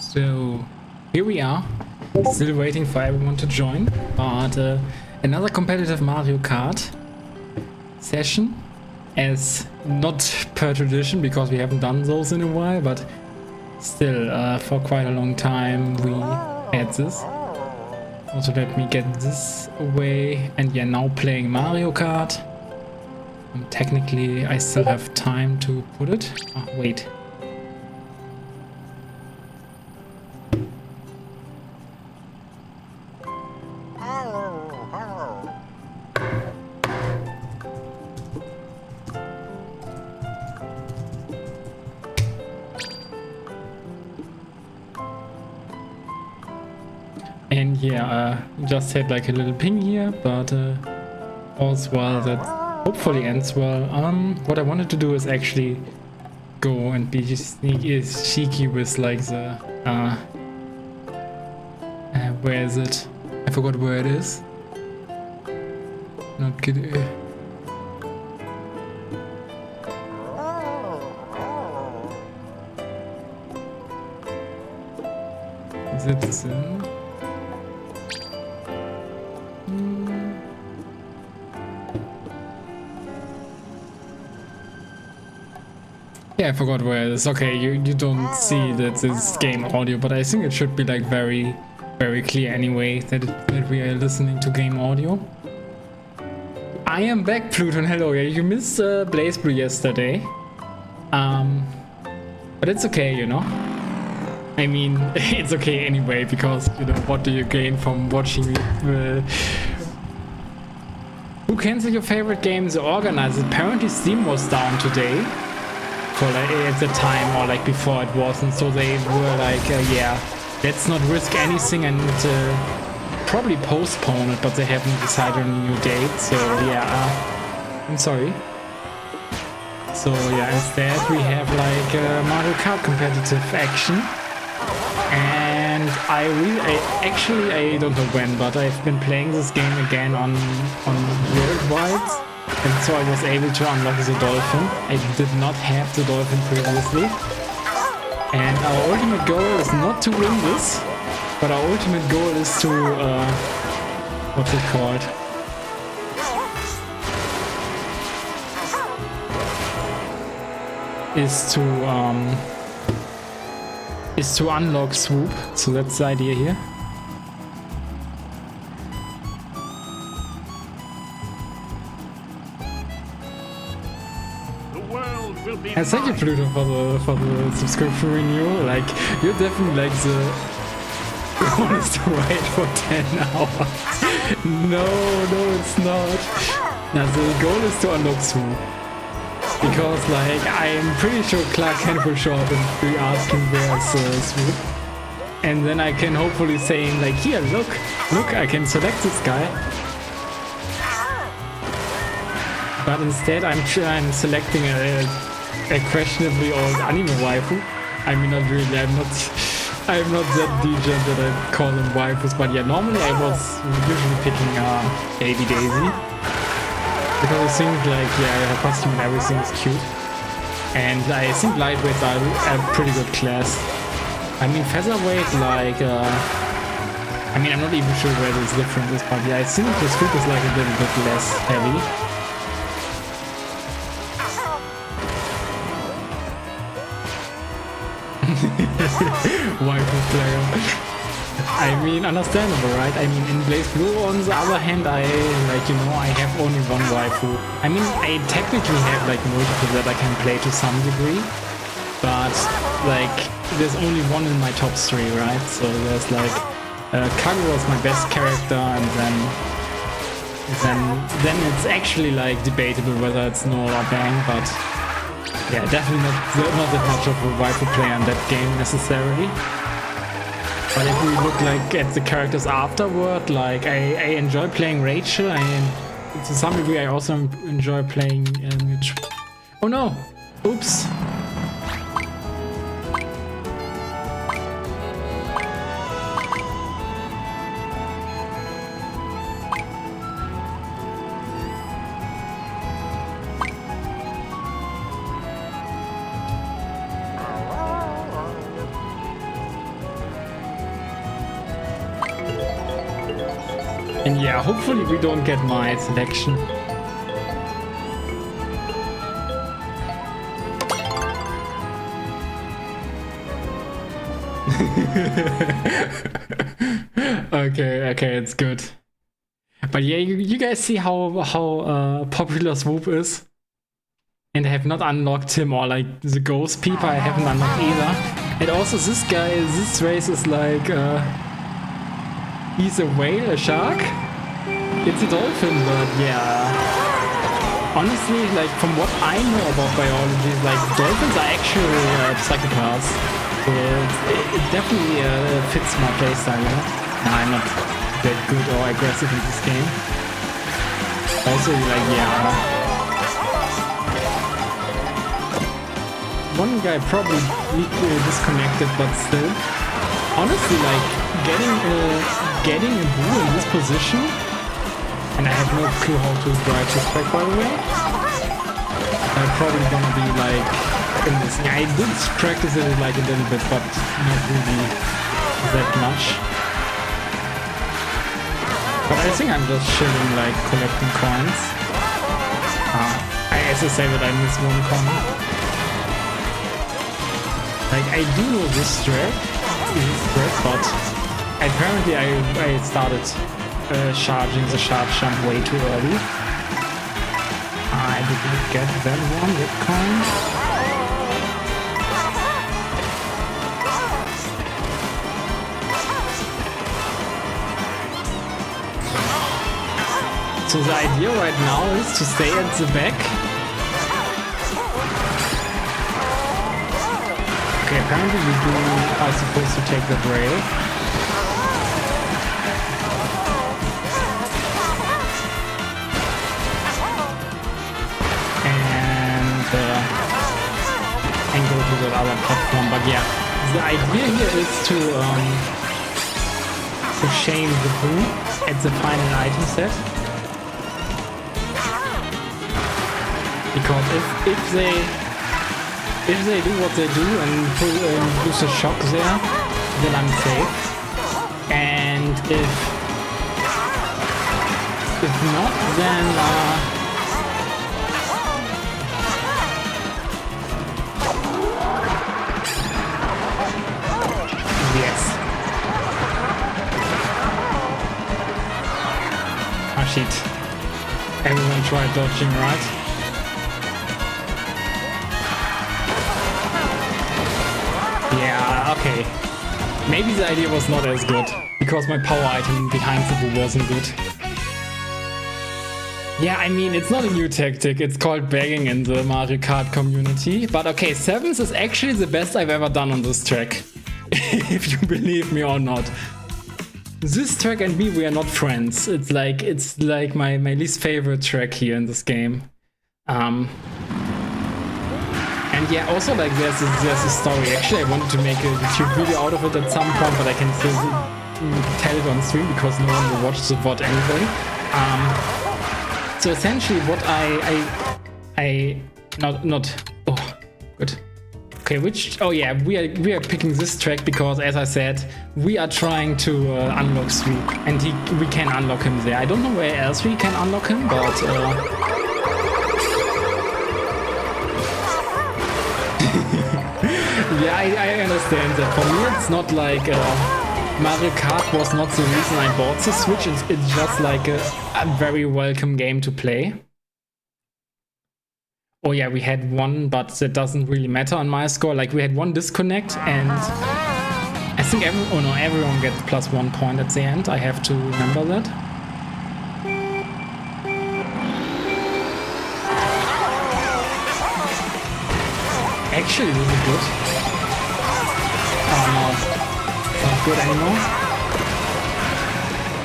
So here we are, still waiting for everyone to join, but another competitive Mario Kart session, as not per tradition because we haven't done those in a while, but still for quite a long time we had this. Also let me get this away, and yeah, now playing Mario Kart. Technically I still have time to put it. Oh, wait. And yeah, just had like a little ping here, but all's well that hopefully ends well. What I wanted to do is actually go and be cheeky with like the where is it? I forgot where it is. Not good. Is it this? Yeah, I forgot where it is. Okay, you don't see that this game audio, but I think it should be like very clear anyway that we are listening to game audio. I am back, Pluton. Hello. Yeah, you missed Blaze Blue yesterday. But it's okay, you know. I mean, it's okay anyway, because you know, what do you gain from watching who cancelled your favorite games organized? Apparently Steam was down today. For like at the time, or like before it wasn't, so they were like, yeah, let's not risk anything and probably postpone it, but they haven't decided on a new date, so yeah, I'm sorry. So yeah, instead we have like Mario Kart competitive action, and I don't know when, but I've been playing this game again on Worldwide. And so I was able to unlock the dolphin. I did not have the dolphin previously. And our ultimate goal is not to win this, but our ultimate goal is to, what's it called? Is to unlock Swoop. So that's the idea here. And thank you, Pluto, for the subscription renewal. Like, you're definitely like the one is to wait for 10 hours. No, it's not. Now the goal is to unlock Swoop. Because like I'm pretty sure Clark Kent will show up and be asking where's Swoop. And then I can hopefully say him like, here, look, I can select this guy. But instead I'm selecting a questionably old anime waifu. I mean, not really, I'm not that degen that I call them waifus, but yeah, normally I was usually picking Baby Daisy. Because I think like, yeah, her costume and everything is cute. And I think lightweights are a pretty good class. I mean, featherweight, like, I mean, I'm not even sure where this difference is, but yeah, I think the scoop is like a little bit less heavy. Waifu player. I mean, understandable, right? I mean, in Blaze Blue, on the other hand, I have only one waifu. I mean, I technically have like multiple that I can play to some degree, but like there's only one in my top 3, right? So there's like Kagura is my best character, and then it's actually like debatable whether it's Noel or Bang, but yeah, definitely not that much of a waifu player in that game necessarily. But if we look like at the characters afterward, like I enjoy playing Rachel, and to some degree I also enjoy playing oh no! Oops! And yeah, hopefully we don't get my selection. Okay, it's good. But yeah, you guys see how popular Swoop is? And I have not unlocked him, or like the ghost people I haven't unlocked either. And also this guy, this race is like, he's a whale, a shark? It's a dolphin, but yeah. Honestly, like from what I know about biology, like dolphins are actually psychopaths. So it definitely fits my playstyle, you know? No, I'm not that good or aggressive in this game. Also, like, yeah. One guy probably disconnected, but still. Honestly, like, getting a bull in this position, and I have no clue how to drive this track, by the way. I'm probably gonna be, like, in this. I did practice it, like, a little bit, but not really that much. But I think I'm just chilling, like, collecting coins. I also say that I miss one coin. Like, I do know this track, but apparently I started charging the sharp jump way too early. I didn't get that one, that coin. So the idea right now is to stay at the back. Okay, apparently we are supposed to take the rail. And go to the other platform. But yeah, the idea here is to shame the Boo at the final item set. Because if they do what they do and use a shock there, then I'm safe. And if not, then yes. Oh shit. Everyone tried dodging, right? Yeah, okay. Maybe the idea was not as good, because my power item behind the Boo wasn't good. Yeah, I mean, it's not a new tactic, it's called begging in the Mario Kart community. But okay, 7th is actually the best I've ever done on this track. If you believe me or not. This track and me, we are not friends. It's like my least favorite track here in this game. And yeah, also like there's a story. Actually, I wanted to make a YouTube video out of it at some point, but I can still tell it on stream because no one will watch the VOD anyway. So essentially, what oh, good. Okay, oh yeah, we are picking this track because, as I said, we are trying to unlock Swoop, and we can unlock him there. I don't know where else we can unlock him, but. Yeah, I understand that. For me, it's not like Mario Kart was not the reason I bought the Switch. It's just like a very welcome game to play. Oh yeah, we had one, but that doesn't really matter on my score. Like we had one disconnect, and I think everyone gets +1 point at the end. I have to remember that. Actually, this is good. Oh no, not good anymore.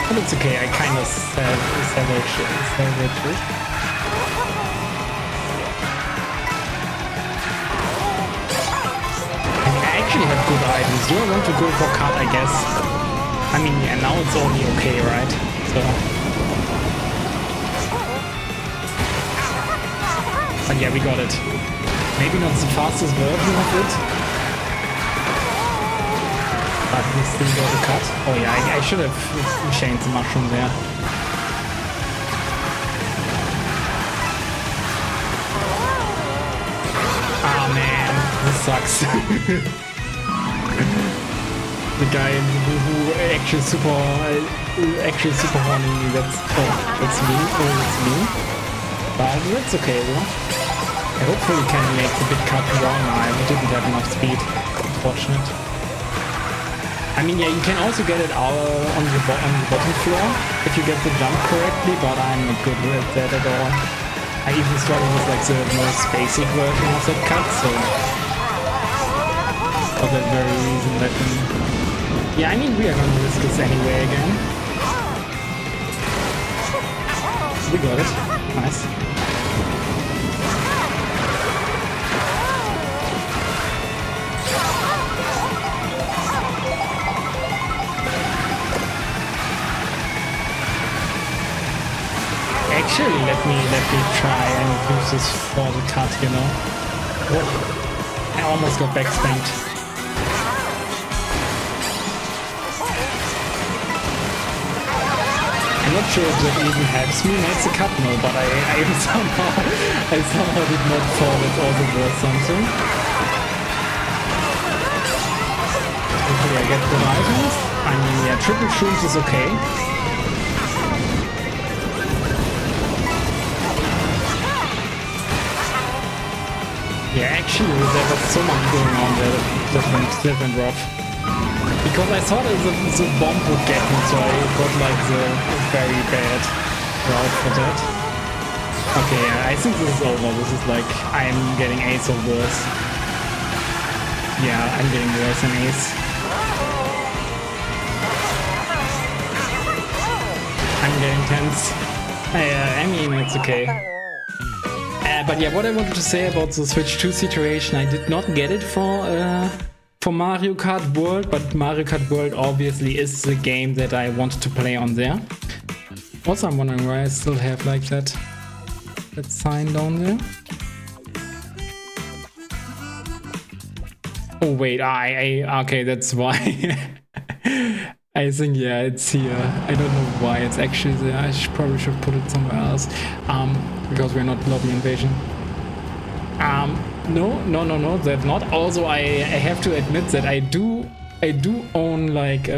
But it's okay, I kind of savage it. I actually have good items. Do I want to go for Kart, I guess? I mean, yeah, now it's only okay, right? So. But yeah, we got it. Maybe not the fastest version of it. But this thing got a cut. Oh yeah, I should have changed the mushroom there. Ah man, this sucks. The guy who actually super horning me. That's me. But it's okay though. I hopefully can make the big cut wrong. I didn't have enough speed. Unfortunate. I mean, yeah, you can also get it out on the bottom floor if you get the jump correctly, but I'm not good with that at all. I even struggle with like the most basic version of that cut, so for that very reason let me... Yeah, I mean, we are gonna risk this anyway again. We got it. Nice. Actually, let me try and use this for the cut, you know. Oh, I almost got backspanked. I'm not sure if that even helps me make the cut, no, but I somehow did not fall. It's also worth something. Hopefully I get the items. I mean, yeah, triple shrooms is okay. Yeah, actually, there was so much going on there that went rough. Because I thought the bomb would get me, so I got like the very bad route for that. Okay, yeah, I think this is over. This is like, I'm getting ace or worse. Yeah, I'm getting worse than ace. I'm getting tense. I mean, it's okay. But yeah, what I wanted to say about the Switch 2 situation, I did not get it for Mario Kart World, but Mario Kart World obviously is the game that I wanted to play on there. Also, I'm wondering why I still have like that sign down there. Oh wait, okay, that's why. I think, yeah, it's here. I don't know why it's actually there. I probably should put it somewhere else. Because we're not lobby invasion. No, that's not. Also, I have to admit that I do own like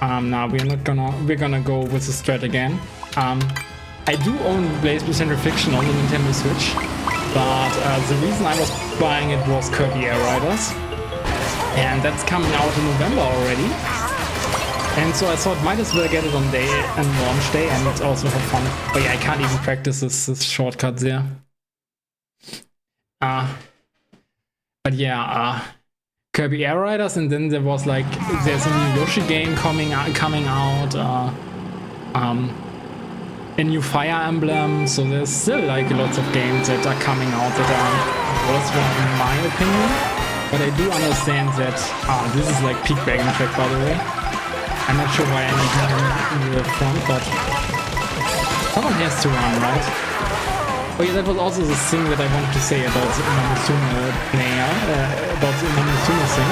nah, we're gonna go with the strat again. I do own Blaze Blue Central Fiction on the Nintendo Switch, but the reason I was buying it was Kirby Air Riders. And that's coming out in November already. And so I thought might as well get it on launch day and also have fun. But yeah, I can't even practice this shortcut there. But yeah, Kirby Air Riders, and then there was like, there's a new Yoshi game coming out, a new Fire Emblem, so there's still like lots of games that are coming out that are worthwhile in my opinion. But I do understand that, this is like peak bagging track, by the way. I'm not sure why I need to in the front, but someone has to run, right? Oh yeah, that was also the thing that I wanted to say about the Umamusume player, about the Umamusume thing.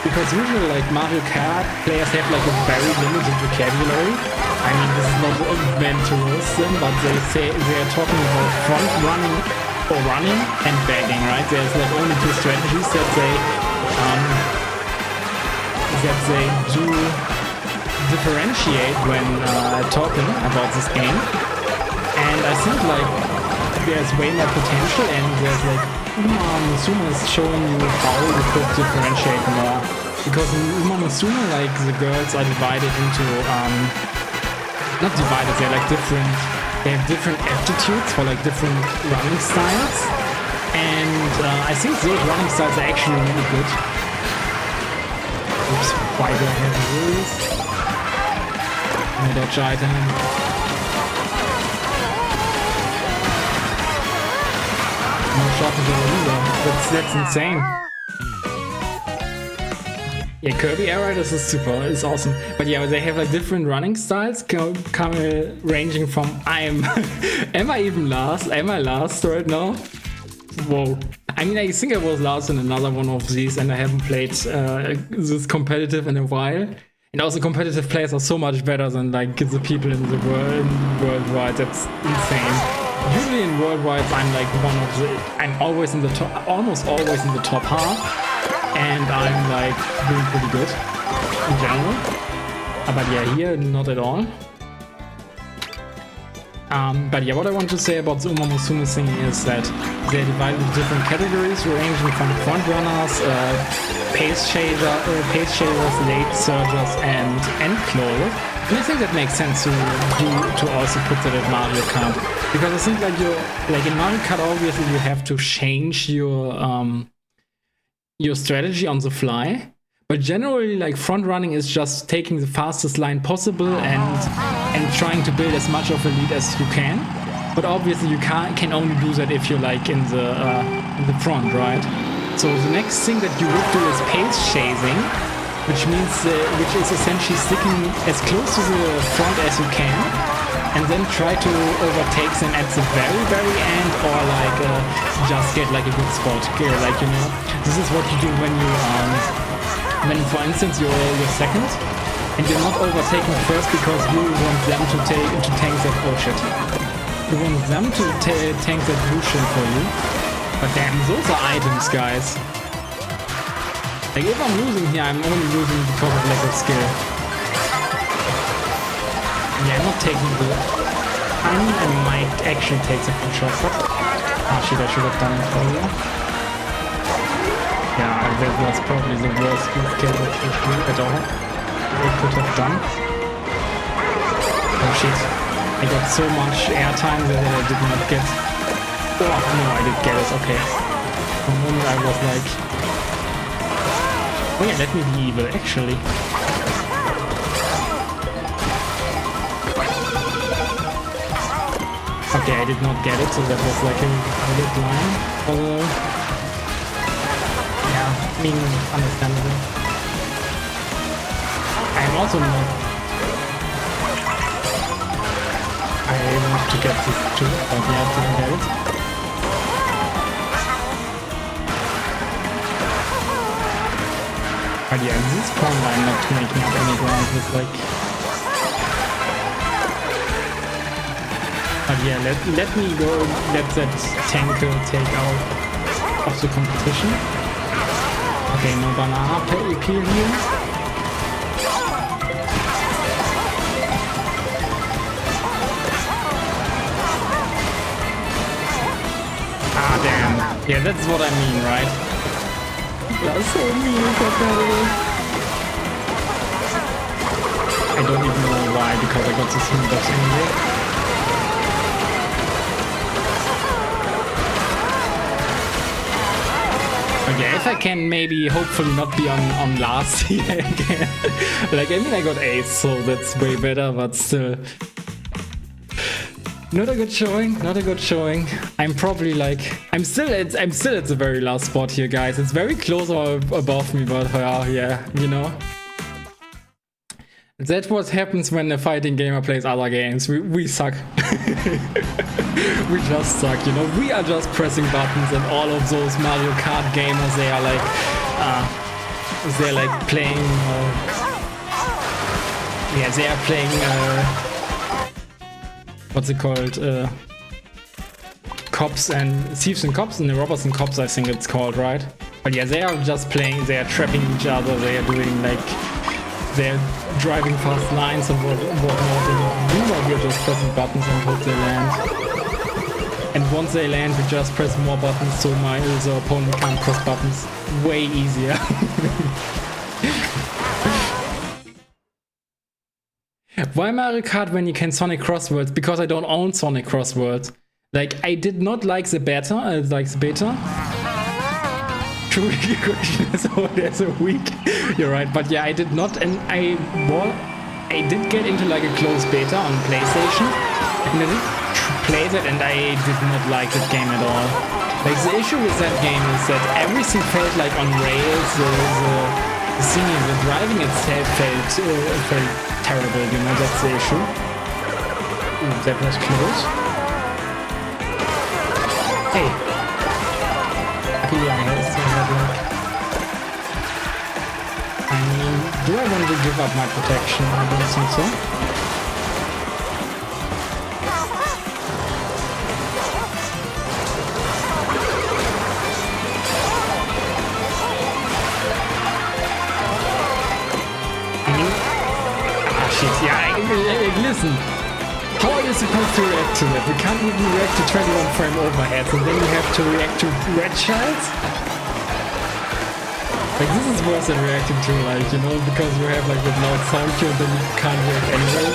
Because usually like Mario Kart players have like a very limited vocabulary. I mean, this is not meant to roast them, but they say they're talking about front running or running and bagging, right? There's like only two strategies that they do differentiate when talking about this game. And I think like there's way more potential, and there's like Umamusume is showing you how you could differentiate more. Because in Umamusume, like the girls are divided into not divided, they're like different. They have different aptitudes for like different running styles, and I think those running styles are actually really good. Oops, why do I have rules? No dodge item. No shot into the window. That's insane. Yeah, Kirby Air Riders is super, it's awesome. But yeah, they have like different running styles, ranging from am I even last? Am I last right now? Whoa. I mean, I think I was last in another one of these, and I haven't played this competitive in a while. And also competitive players are so much better than like the people in the worldwide. That's insane. Usually in worldwide, I'm like I'm always in the top, almost always in the top half. And I'm like doing pretty good in general. But yeah, here, not at all. But yeah, what I want to say about the Uma Musume thing is that they're divided into different categories, ranging from front runners, pace chasers, late surgers, and end closers. And I think that makes sense to also put that at Mario Kart, because I think like in Mario Kart, obviously you have to change your strategy on the fly. But generally, like, front running is just taking the fastest line possible and trying to build as much of a lead as you can. But obviously, you can only do that if you're like in the front, right? So the next thing that you would do is pace chasing, which is essentially sticking as close to the front as you can, and then try to overtake them at the very, very end, or like just get like a good spot. Like, you know, this is what you do when you when, for instance, you're second, and you're not overtaking first because you want them to tank that bullshit. You want them to tank that bullshit for you. But damn, those are items, guys. Like, if I'm losing here, I'm only losing because of lack of skill. Yeah, I'm not taking the... I might actually take the full shot, but... Ah, shit, I should have done it earlier. Yeah, that was probably the worst skill at all I could have done. Oh shit. I got so much airtime that I did not get... Oh, no, I did get it, okay. For a moment I was like... Oh yeah, let me be evil, actually. Okay, I did not get it, so that was like a good line. Although... I mean, understandable. I'm also not... I want to get this too, but yeah, I didn't get it. But yeah, in this corner I'm not making up any ground with like... But yeah, let me go, let that tanker take out of the competition. Okay, no banana peel here. Ah, damn. Yeah, that's what I mean, right? That's so mean, competitive. I don't even know why, because I got this hitbox anyway. Okay, if I can maybe hopefully not be on last here again. Like, I mean, I got 8th, so that's way better, but still. Not a good showing, not a good showing. I'm probably like... I'm still at the very last spot here, guys. It's very close or above me, but yeah, you know. That's what happens when a fighting gamer plays other games. We suck. We just suck, you know. We are just pressing buttons, and all of those Mario Kart gamers, they are like, they're like playing. Yeah, they are playing. What's it called? Cops and Thieves and Cops, and the Robbers and Cops, I think it's called, right? But yeah, they are just playing. They are trapping each other. They are doing like. They're driving fast lines and whatnot. Meanwhile, we're just pressing buttons and hope they land. And once they land, we just press more buttons so the opponent can't press buttons. Way easier. Why Mario Kart when you can Sonic Crosswords? Because I don't own Sonic Crosswords. Like, I did not like the beta. True question is there's a week. You're right, but yeah, I did not, and I did get into like a closed beta on PlayStation, and I did play that, and I did not like that game at all. Like, the issue with that game is that everything felt like on rails. The singing, the driving itself felt terrible. You know, that's the issue. Ooh, that was close. Hey. bad luck. I mean, do I want to give up my protection? I don't think so. Yeah, listen. How are you supposed to react to that? We can't even react to 21 frame overheads, and then you have to react to red shells? Like, this is worse than reacting to, like, you know, because you have, like, the loud sound cue, and then you can't react anyway.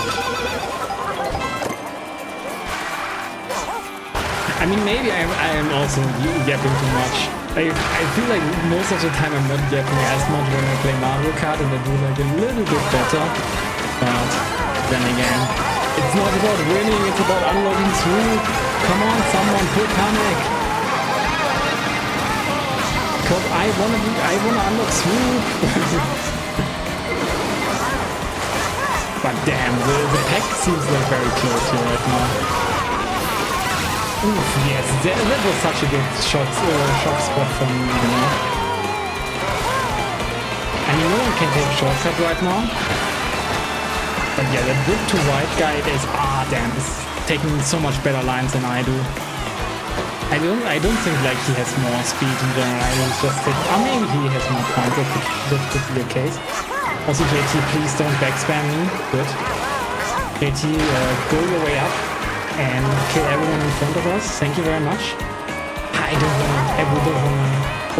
I mean, maybe I am also yapping too much. I feel like most of the time I'm not yapping as much when I play Mario Kart, and I do, like, a little bit better. But then again, it's not about winning, it's about unlocking through. Come on, someone, quit panic. Cause I wanna unlock through. But damn, the pack seems like very close here right now. Oof, yes, that was such a good shock spot from me, you know. I mean, no one can take a shortcut right now. But yeah, that whip to right guy is damn, is taking so much better lines than I do. I don't think like he has more speed in general. I was just maybe he has more points. That could be the case. Also, JT, please don't backspam me. Good. JT, go your way up and kill everyone in front of us. Thank you very much. I don't wanna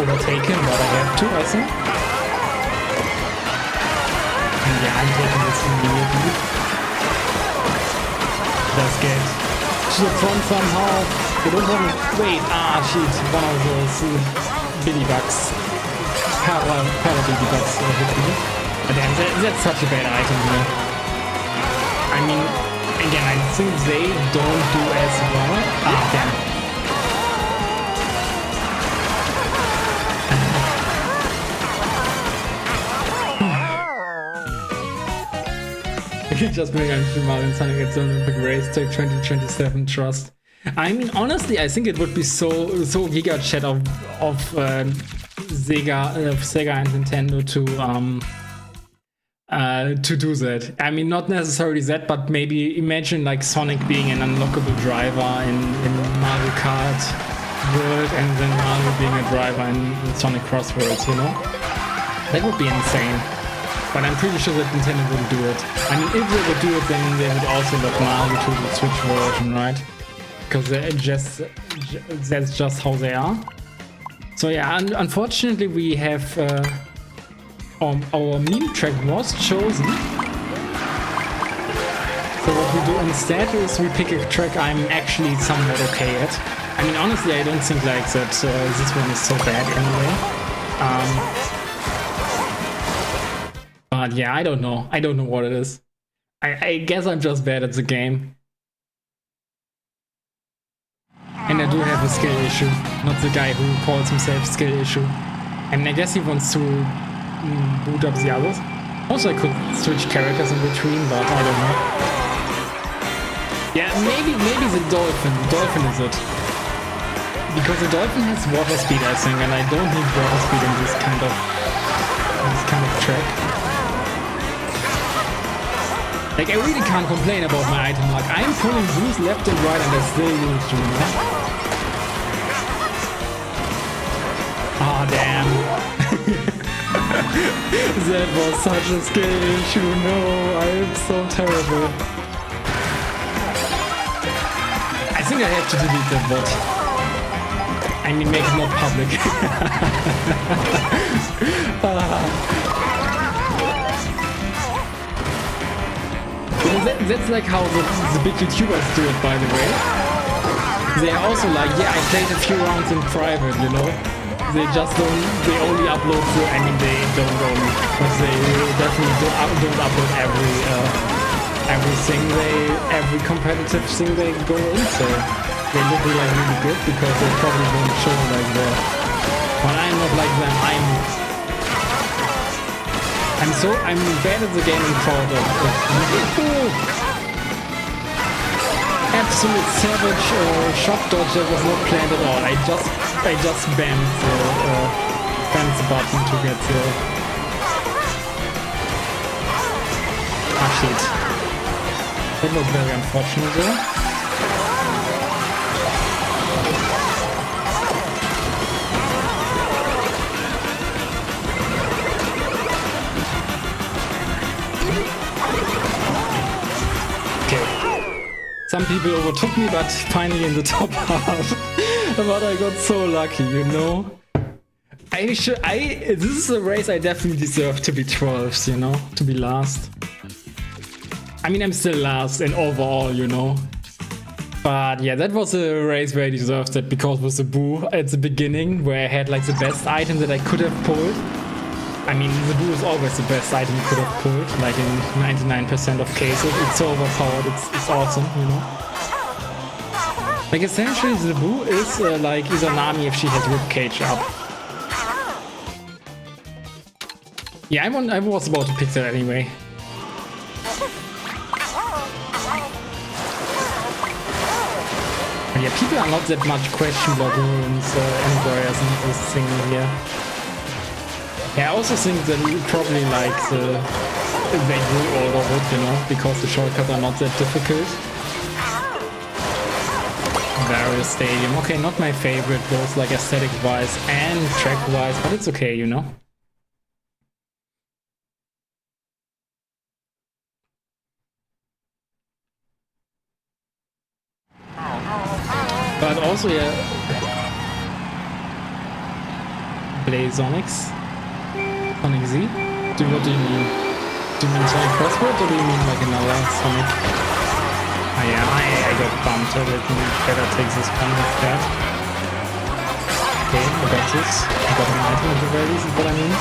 overtake him, but I have to, I think. Yeah, I'm taking this immediately. Let's get to the front somehow. We don't want to wait. Shit. One of those Billy Bugs. Para Billy Bugs hit me. But damn, that's such a bad item here. I mean, again, I think they don't do as well. Damn. Just bring on Mario Sonic at the Olympic Race Tech 2027 Trust. I mean, honestly, I think it would be so giga chat of Sega and Nintendo to do that. I mean, not necessarily that, but maybe imagine like Sonic being an unlockable driver in Mario Kart World, and then Mario being a driver in Sonic Cross Worlds, you know? That would be insane. But I'm pretty sure that Nintendo wouldn't do it. I mean, if they would do it, then they would also lock Mario to the Switch version, right? Because that's just how they are. So yeah, unfortunately we have our meme track was chosen. So what we do instead is we pick a track I'm actually somewhat okay at. I mean, honestly, I don't think like that this one is so bad anyway. But yeah, I don't know. I don't know what it is. I guess I'm just bad at the game. And I do have a skill issue. Not the guy who calls himself skill issue. I mean, I guess he wants to boot up the others. Also, I could switch characters in between, but I don't know. Yeah, maybe the dolphin. The dolphin is it. Because the dolphin has water speed, I think, and I don't need water speed in this kind of track. Like, I really can't complain about my item luck. I'm pulling boost left and right and I still lose, you know? Damn. That was such a skill issue. No, I'm so terrible. I think I have to delete that bot. I mean, make it not public. That's like how the big YouTubers do it, by the way. They are also like, yeah, I played a few rounds in private, you know? They only upload because they definitely don't upload every competitive thing they go in, so they look like really good because they probably won't show like that. But I'm not like them. I'm bad at the game and proud of it. Absolute savage shock dodge that was not planned at all. I just banned button to get the... Ah, shit. That was very unfortunate though. Some people overtook me, but finally in the top half. But I got so lucky, you know? This is a race I definitely deserve to be 12th, you know? To be last. I mean, I'm still last in overall, you know? But yeah, that was a race where I deserved it because with the Boo at the beginning, where I had like the best item that I could have pulled. I mean, the Boo is always the best item you could have pulled, like in 99% of cases. It's so overpowered, it's awesome, you know? Like, essentially, the Boo is like Izanami if she has Ribcage up. Yeah, I was about to pick that anyway. But yeah, people are not that much question block runes and warriors in this thing here. Yeah, I also think that probably like they will order it, you know, because the shortcuts are not that difficult. Various Stadium. Okay, not my favorite, both like aesthetic-wise and track-wise, but it's okay, you know. But also, yeah, Blazonics. Sonic Z? What do you mean? Do you mean Sonic Crossword or do you mean like another Sonic? Ah yeah, I got bumped. I didn't better take this one instead. Okay, I got this. I got an item at the very least, is what I mean.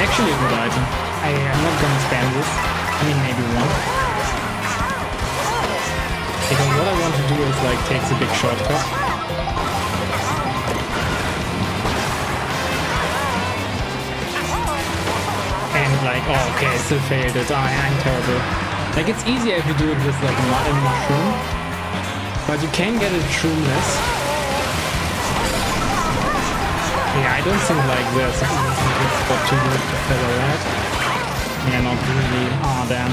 Actually a good item. I'm not gonna spam this. I mean maybe one. Because what I want to do is like take the big shortcut. And like, oh okay, I still failed it. I'm terrible. Like, it's easier if you do it with like a mushroom, but you can get it shroomless. Yeah, I don't think like there's a good spot to do it better at. Yeah, not really. Oh damn.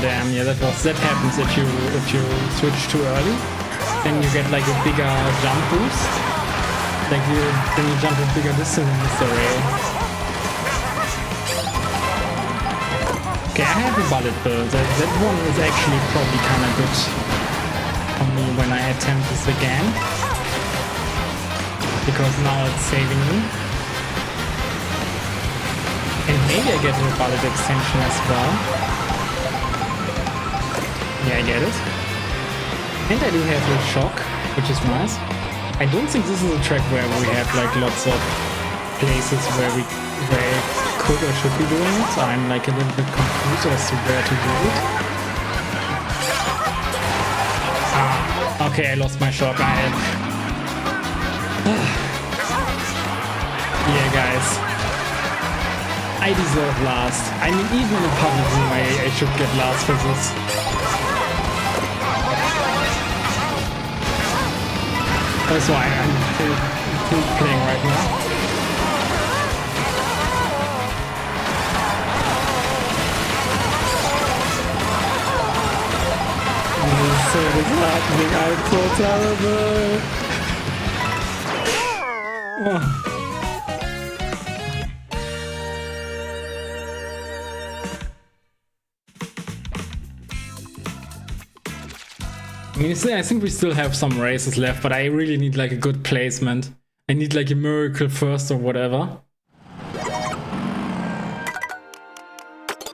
Damn, yeah, that happens if you switch too early. Then you get like a bigger jump boost. Like then you jump a bigger distance in this rail. Okay, I have a bullet bill. That one is actually probably kinda good for me when I attempt this again. Because now it's saving me. And maybe I get a bullet extension as well. Yeah, I get it. And I do have a shock, which is nice. I don't think this is a track where we have like lots of places where we could or should be doing it. I'm like a little bit confused as to where to do it. Ah, okay, I lost my shock. Yeah, guys. I deserve last. I mean, even in a public room, I should get last for this. That's why I'm still playing right now. This is happening. I'm so terrible. Oh. I mean, I think we still have some races left, but I really need like a good placement. I need like a miracle first or whatever.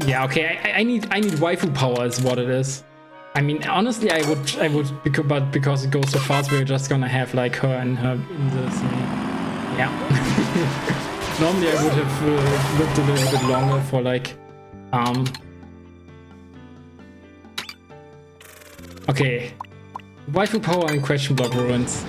Yeah, okay, I need waifu power is what it is. I mean, honestly, I would but because it goes so fast, we're just gonna have like her in this. Yeah. Normally I would have looked a little bit longer for like okay. Waifu power and question block ruins.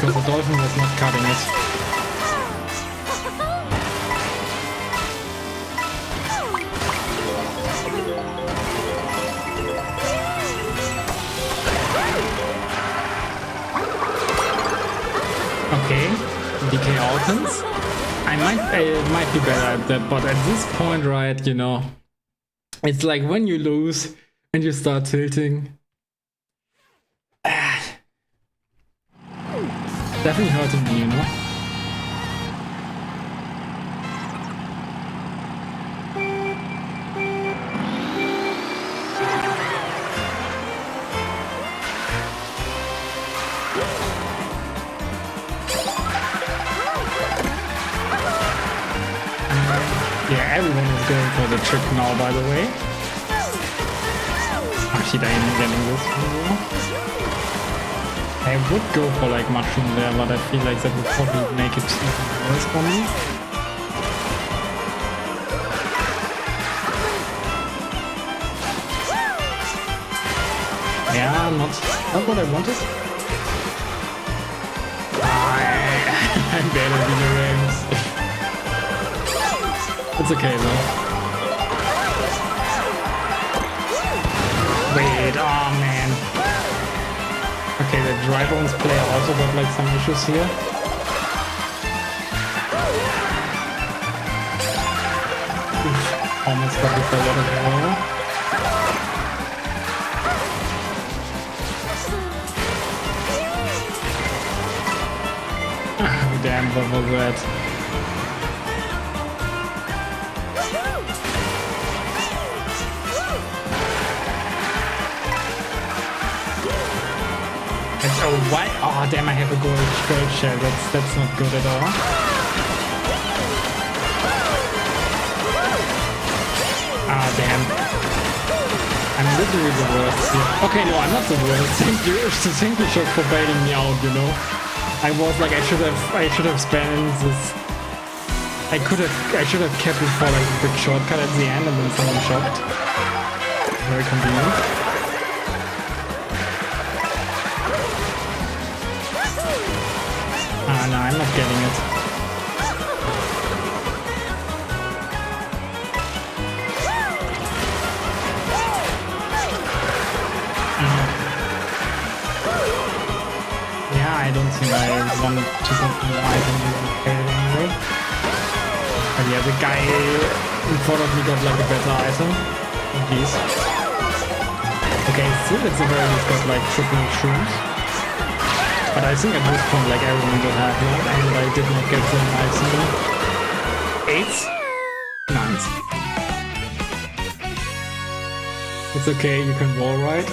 because the dolphin was not cutting it. Okay, DK Altons. I might be better at that, but at this point, right, you know, it's like when you lose and you start tilting. Definitely hurting me, you know. Yeah, everyone is going for the trick now, by the way. Actually, I am getting this one. I would go for like mushroom there, but I feel like that would probably make it even worse for me. Yeah, not what I wanted. I'm better than the Rams. It's okay though. Wait, oh man. Okay, the dry bones player also got like some issues here. Oof, almost got it for a lot of water. Damn, what was that? Oh, why? Oh, damn, I have a gold shell. That's not good at all. Ah, damn. I'm literally the worst here. Okay, no, I'm not the worst. Thank you for bailing me out, you know. I was like, I should have spammed this. I should have kept it for like a quick shortcut at the end and then someone shocked. Very convenient. No, I'm not getting it. Yeah, I don't think I want to go for the item anyway. But yeah, the guy in front of me got like a better item. Jeez. Okay, still it's a very least got like triple shrooms. But I think at this point, like, everyone will have one, and I did not get the nice 8s. 9s. It's okay, you can wall ride.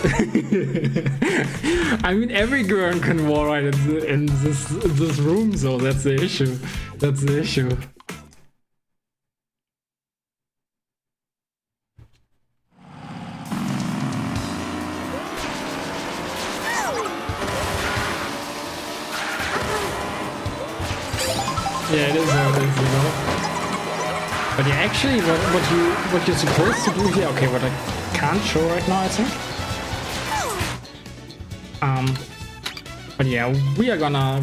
I mean, every girl can wall ride in this room, so that's the issue. That's the issue. Yeah, it is how it is, you know. But yeah, actually, what you're supposed to do here, okay, what I can't show right now, I think. But yeah, we are gonna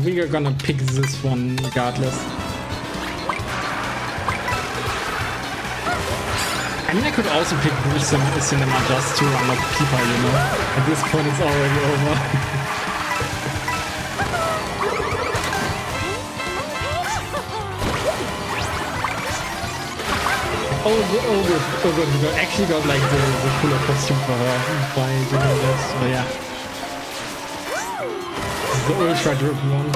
pick this one regardless. I mean, I could also pick Bruce Cinema just to unlock Peeper, you know. At this point, it's already over. Oh good, we actually got like the cooler costume for her by doing this, so yeah. The ultra drip one.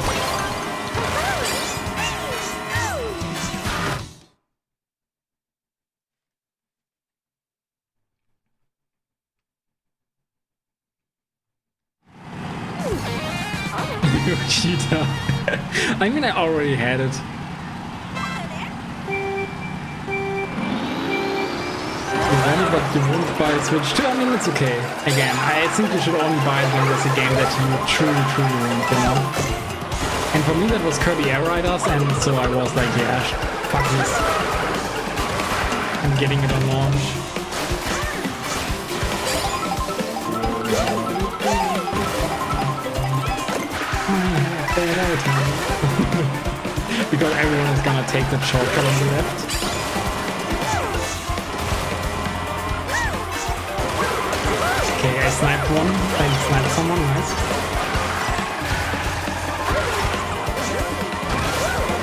Cheetah. I mean, I already had it. But you won't buy a Switch 2, I mean, it's okay. Again, I think you should only buy it when there's a game that you truly want, you know? And for me that was Kirby Air Riders, and so I was like, yeah, fuck this. I'm getting it on launch. Because everyone is gonna take the shortcut on the left. Okay, I sniped one. I sniped someone, nice.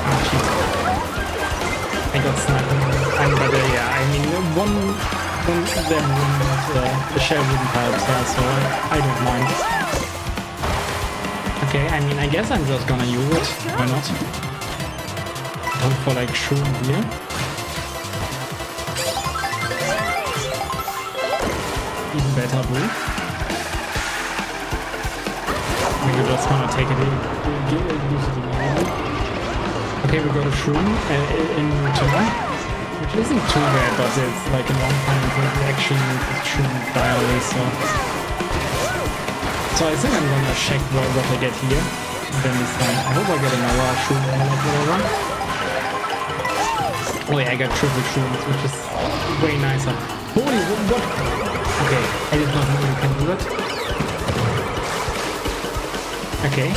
Ah, shit. I got sniped. But yeah, I mean, one of them, the shell wouldn't help, so I don't mind. Okay, I mean, I guess I'm just gonna use it. Why not? Hope for like shroom here. Even better, blue. Maybe we're just gonna take it in. Okay, we got a shroom in return, which isn't too bad, but it's like in one time we actually need the shroom diary, so I think I'm gonna check what I get here. Then this time, I hope I get another shroom or like whatever. Oh yeah, I got triple shrooms, which is way nicer. Holy, what? Okay, I did not know you can do that. Okay.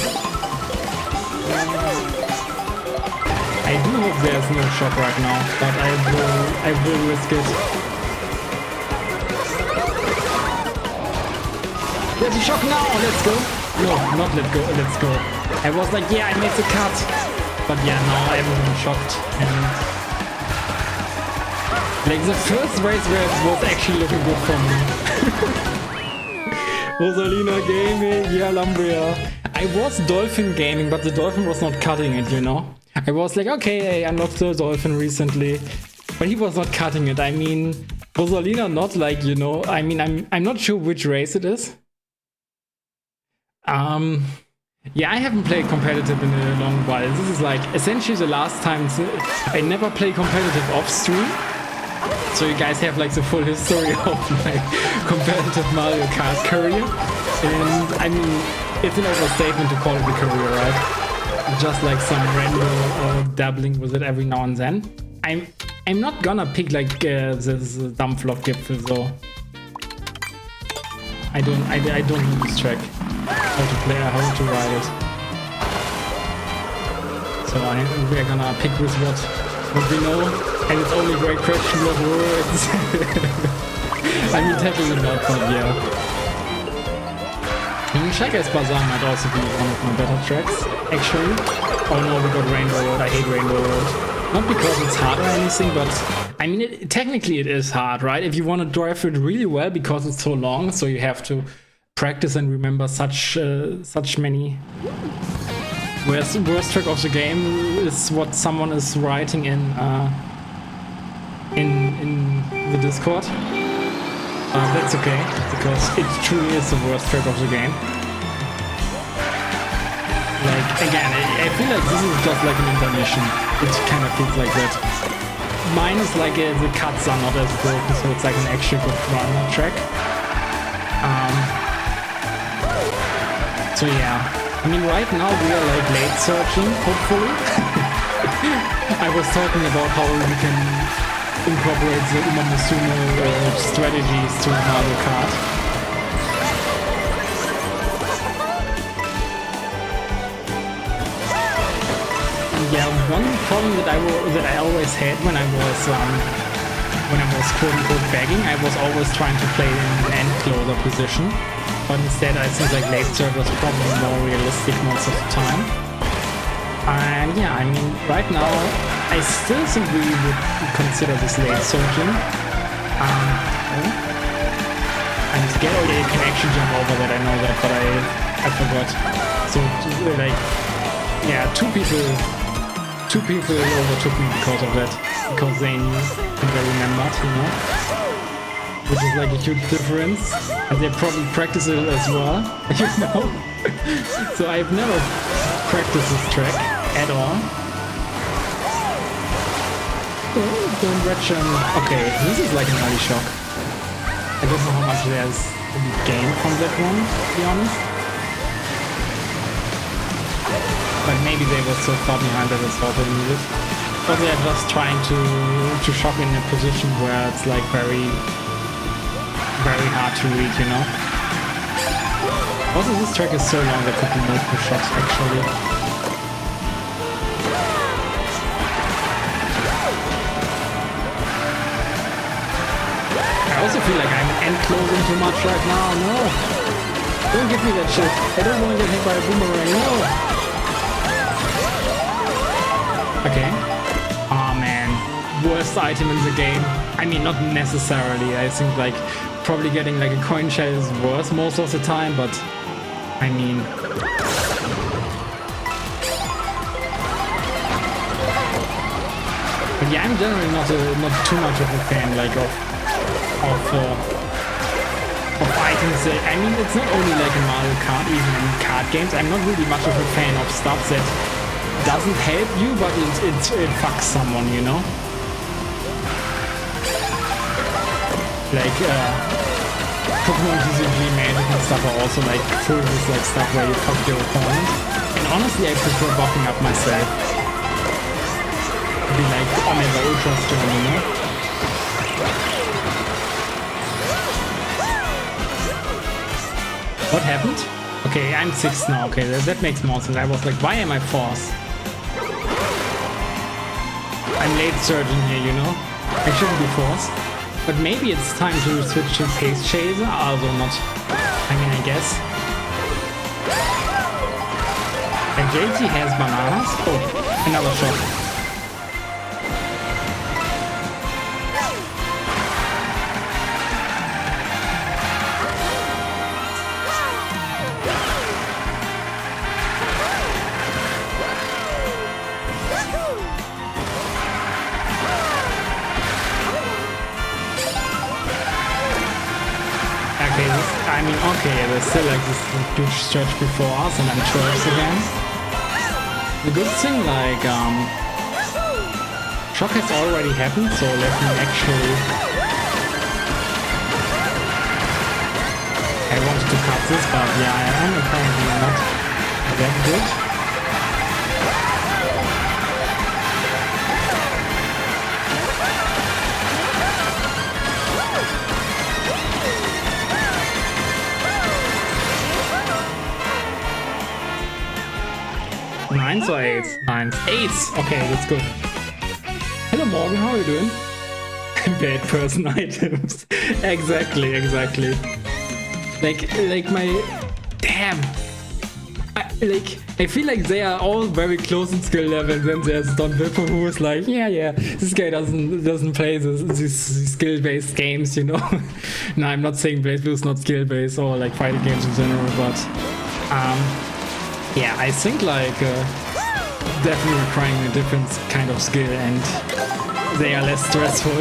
I do hope there's no shop right now, but I will risk it. There's a shock now! Let's go! No, not let's go. I was like, yeah, I made the cut! But yeah, now everyone's shocked. And like the first race where it was actually looking good for me. Rosalina Gaming, yeah, Lambria. I was Dolphin Gaming, but the Dolphin was not cutting it, you know? I was like, okay, I unlocked the Dolphin recently, but he was not cutting it. I mean, Rosalina not like, you know, I mean, I'm not sure which race it is. Yeah, I haven't played competitive in a long while. This is like essentially the last time I never play competitive off stream. So you guys have like the full history of my competitive Mario Kart career. And I mean, it's an overstatement to call it a career, right? Just like some random dabbling with it every now and then. I'm not gonna pick like this dumb flop Gipfel, so I don't know this track. How to play, how to ride it. So we're gonna pick with what we know, and it's only a great question of words. I mean, definitely not, but yeah. I mean, Shaggy's Bazaar might also be one of my better tracks, actually. Oh no, we got Rainbow Road. I hate Rainbow Road. Not because it's hard or anything, but I mean, technically it is hard, right? If you want to drive it really well, because it's so long, so you have to practice and remember such many. Whereas the worst track of the game is what someone is writing in the Discord. That's okay, because it truly is the worst track of the game. Like, again, I feel like this is just like an intermission. It kind of feels like that. Mine is like the cuts are not as broken, so it's like an actual good runner track. So yeah, I mean, right now we are like late searching, hopefully. I was talking about how we can incorporate the Uma Musume strategies to Mario Kart. Yeah, one problem that I always had when I was quote unquote begging, I was always trying to play in an end closer position. But instead I think like late server is probably more realistic most of the time. And yeah, I mean, right now I still think we would consider this late surging. I'm scared that you can actually jump over that, I know that, but I forgot. So like, yeah, two people overtook me because of that, because they knew and they remembered, you know. Which is like a huge difference, and they probably practice it as well, you know. So I've never practiced this track at all. Don't retch. Okay, this is like an early shock. I don't know how much there's to be gained from that one, to be honest. But maybe they were so far behind that it's all they needed. Or they're just trying to shock in a position where it's like very hard to read, you know. Also, this track is so long there could be multiple shots actually. and closing too much right now. No. Don't give me that shit. I don't want to get hit by a boomerang. No. Okay. Oh man. Worst item in the game. I mean, not necessarily. I think like probably getting like a coin shell is worse most of the time, but I mean... But yeah, I'm generally not too much of a fan like of items. I mean, it's not only like in Mario Kart, even in kart games. I'm not really much of a fan of stuff that doesn't help you, but it fucks someone, you know? Like Pokemon TCG Magic and stuff are also like full with like stuff where you fuck your opponent. And honestly, I prefer buffing up myself. Be like Omega Ultra Storm, you know? What happened? Okay, I'm 6th now. Okay, that makes more sense. I was like, why am I 4th? I'm late surgeon here, you know? I shouldn't be 4th. But maybe it's time to switch to Pace Chaser, although not. I mean, I guess. And JT has bananas. Oh, another shot. I mean, okay, there's still like this huge stretch before us and I'm 12th again. The good thing, like, shock has already happened, so let me actually... I wanted to cut this, but yeah, I'm apparently not that good. Ninth or 8th? 9th. 8th! Okay, that's good. Hello Morgan, how are you doing? Bad person items. Exactly. Like my... Damn! I feel like they are all very close in skill level, and then there's Don Vipper who is like, yeah, this guy doesn't play these skill-based games, you know? No, I'm not saying BlazBlue is not skill-based or like fighting games in general, but... yeah, I think like definitely requiring a different kind of skill and they are less stressful.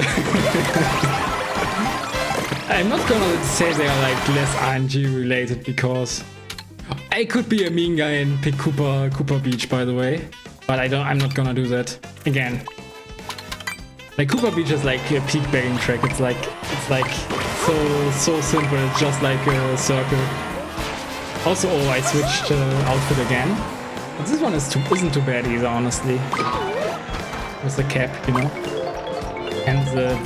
I'm not gonna say they are like less RNG related because I could be a mean guy and pick Cooper Beach, by the way, but I'm not gonna do that again. Like Cooper Beach is like a peak begging track. It's like so simple. It's just like a circle. Also, oh, I switched outfit again. But this one isn't too bad either, honestly. With the cap, you know. And the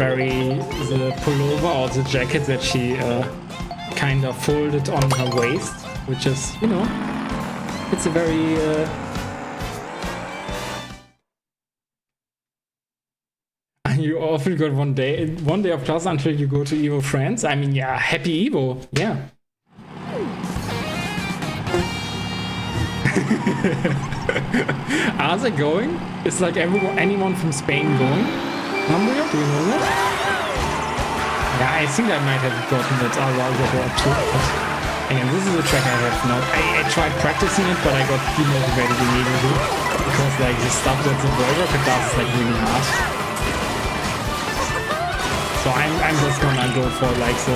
pullover or the jacket that she kind of folded on her waist, which is, you know, it's a very... You often got one day of class until you go to Evo France. I mean, yeah, happy Evo, yeah. Are they going? Is like anyone from Spain going? Umbria, do you know that? Yeah, I think I might have gotten that other too. But again, this is a track I have not. I tried practicing it, but I got demotivated immediately because like the stuff that the Rocket does is like really hard. So I'm just gonna go for like the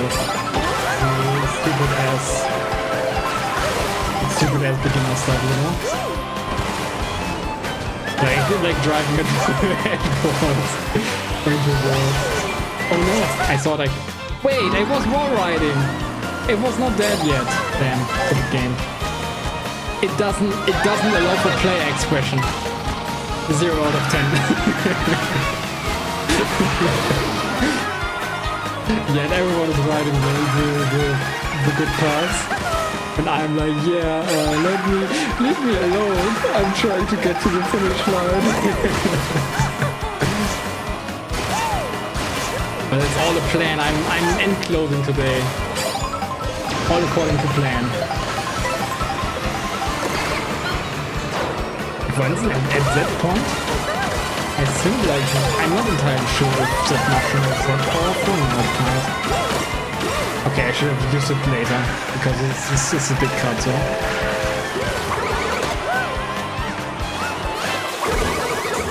stupid ass beginner stuff, you know? Like, I did like driving it headphones into walls. Oh no, I thought wait, I was wall riding! It was not dead yet. Damn, good game. It doesn't allow for play expression. 0 out of 10. Yeah, and everyone is riding the good cars. And I'm like, yeah, leave me alone. I'm trying to get to the finish line. But it's all a plan. I'm end closing today. All according to plan. Once at that point, I think like I'm not entirely sure if that mushroom is that powerful or not. Okay, I should have used it later because this is a big cut, so.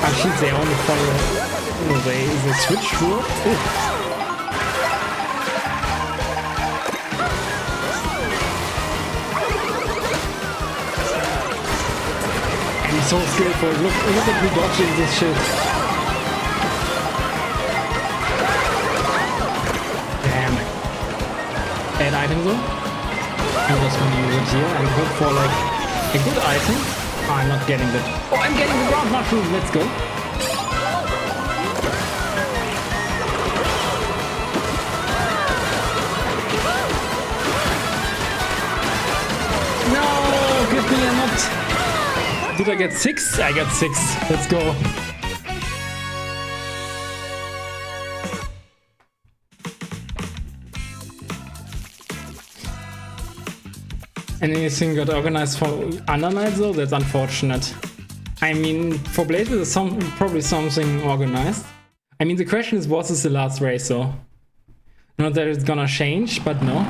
Actually, they only follow. They switch through. And he's so skillful. Look at me dodging this shit. Damn. Bad item though. I'm just gonna use it here and hope for like a good item. I'm not getting that. Oh, I'm getting the ground mushroom. Let's go. No, give me a nut. Did I get 6? I got 6. Let's go. And anything got organized for Under Night though? That's unfortunate. I mean, for Blaze there's probably something organized. I mean, the question is, was this the last race though? Not that it's gonna change, but no.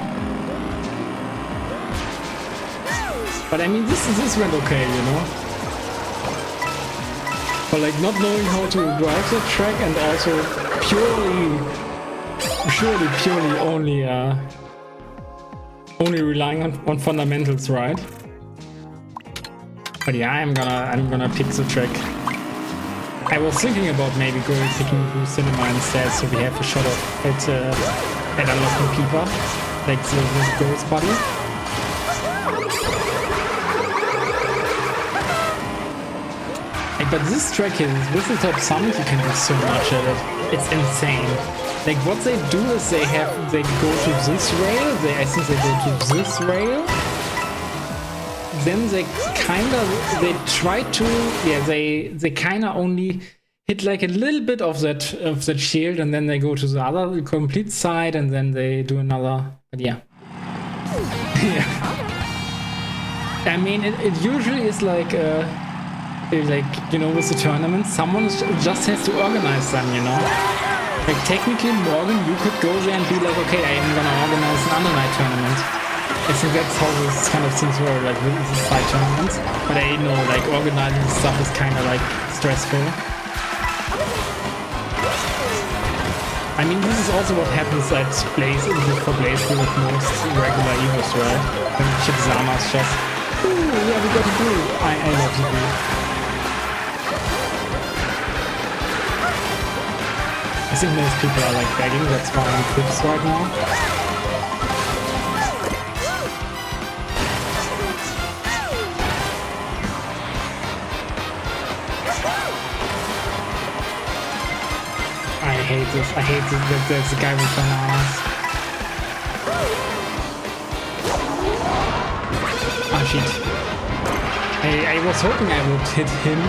But I mean, this went okay, you know? But like not knowing how to drive the track and also purely only relying on fundamentals, right? But yeah, I'm gonna pick the track. I was thinking about maybe picking through cinema instead, so we have a shot of it at unlocking Peeper, like the ghost buddy. Like, but this track is with the top summit, you can do so much at it. It's insane. Like what they do is they go to this rail. I think they go to this rail. Then they try to they kinda only hit like a little bit of that shield, and then they go to the other complete side, and then they do another. But yeah. Yeah. I mean, it usually is like you know, with the tournament, someone just has to organize them, you know. Like technically, Morgan, you could go there and be like, okay, I am gonna organize an Under Night tournament. I think that's how this kind of things were, like with the side tournaments. But I know, like organizing stuff is kind of like stressful. I mean, this is also what happens at Blaze for Blaze with most regular Evos, right? When Chipzama's just, ooh, yeah, we got a blue. I love the blue. I think most people are like begging, that's why I'm clips right now. I hate this that there's a guy with bananas. Oh shit. I was hoping I would hit him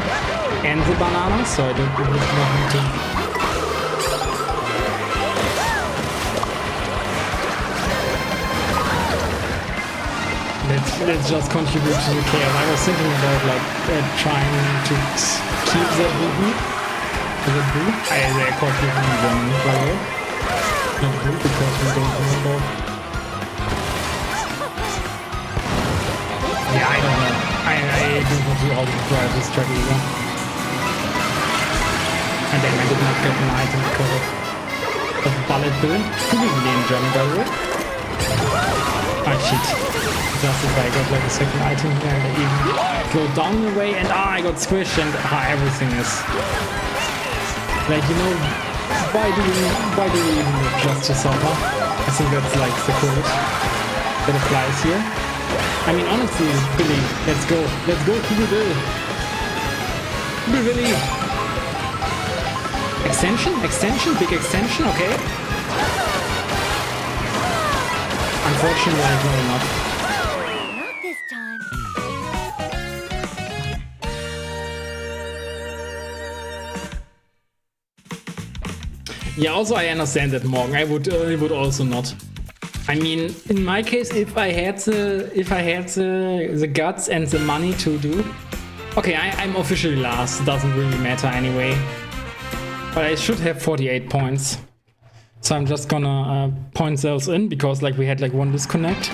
and the banana, so I don't really want him to. Let's just contribute to the chaos. I was thinking about like trying to keep that blue. Is it blue? They call it blue in German, by the way. Not blue because we don't remember. Yeah, I don't know. I don't want to how to drive this track either. And then I did not get an item because of bullet bill. Probably in German, by the way. Ah, shit. Just if I got like a second item here, I even go down the way and I got squished and everything is like, you know, why do we even live just to suffer? I think that's like the quote that applies here. I mean, honestly, Billy, let's go to the Bill. Billy. Extension, big extension, okay. Unfortunately, I know enough. Yeah, also I understand that, Morgan. I would also not. I mean, in my case, if I had the guts and the money to do. Okay, I'm officially last. Doesn't really matter anyway. But I should have 48 points. So I'm just gonna point those in because like we had like one disconnect.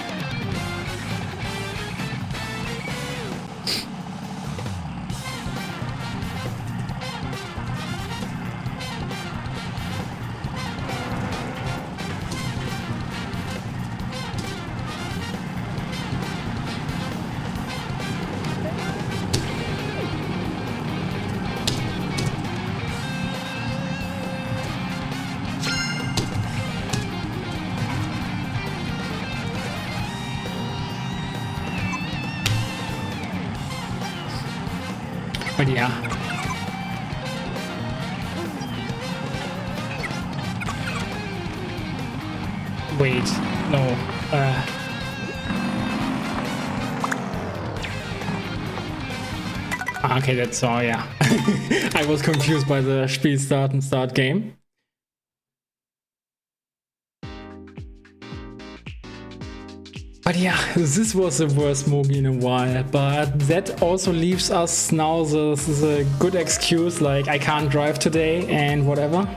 But yeah. Wait, no. Okay, that's all, yeah. I was confused by the Spiel start and start game. But yeah, this was the worst movie in a while, but that also leaves us now the good excuse, like I can't drive today and whatever.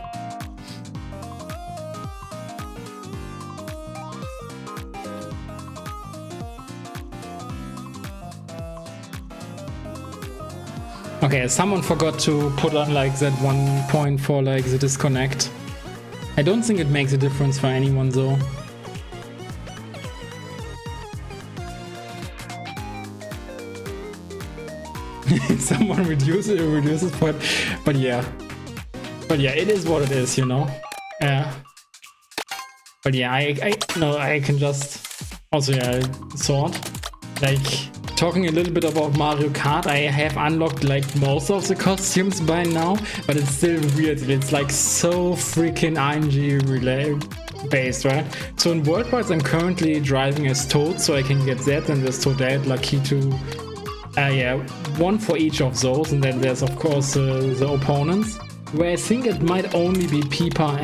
Okay, someone forgot to put on like that 1 point for like the disconnect. I don't think it makes a difference for anyone though. Someone reduces, but yeah, it is what it is, you know. Yeah. But yeah, I can just also sort like talking a little bit about Mario Kart. I have unlocked like most of the costumes by now, but it's still weird. It's like so freaking RNG based, right? So in Worldwide, I'm currently driving as Toad, so I can get that, and there's Toadette, Lakitu. One for each of those, and then there's of course the opponents, where I think it might only be Peepa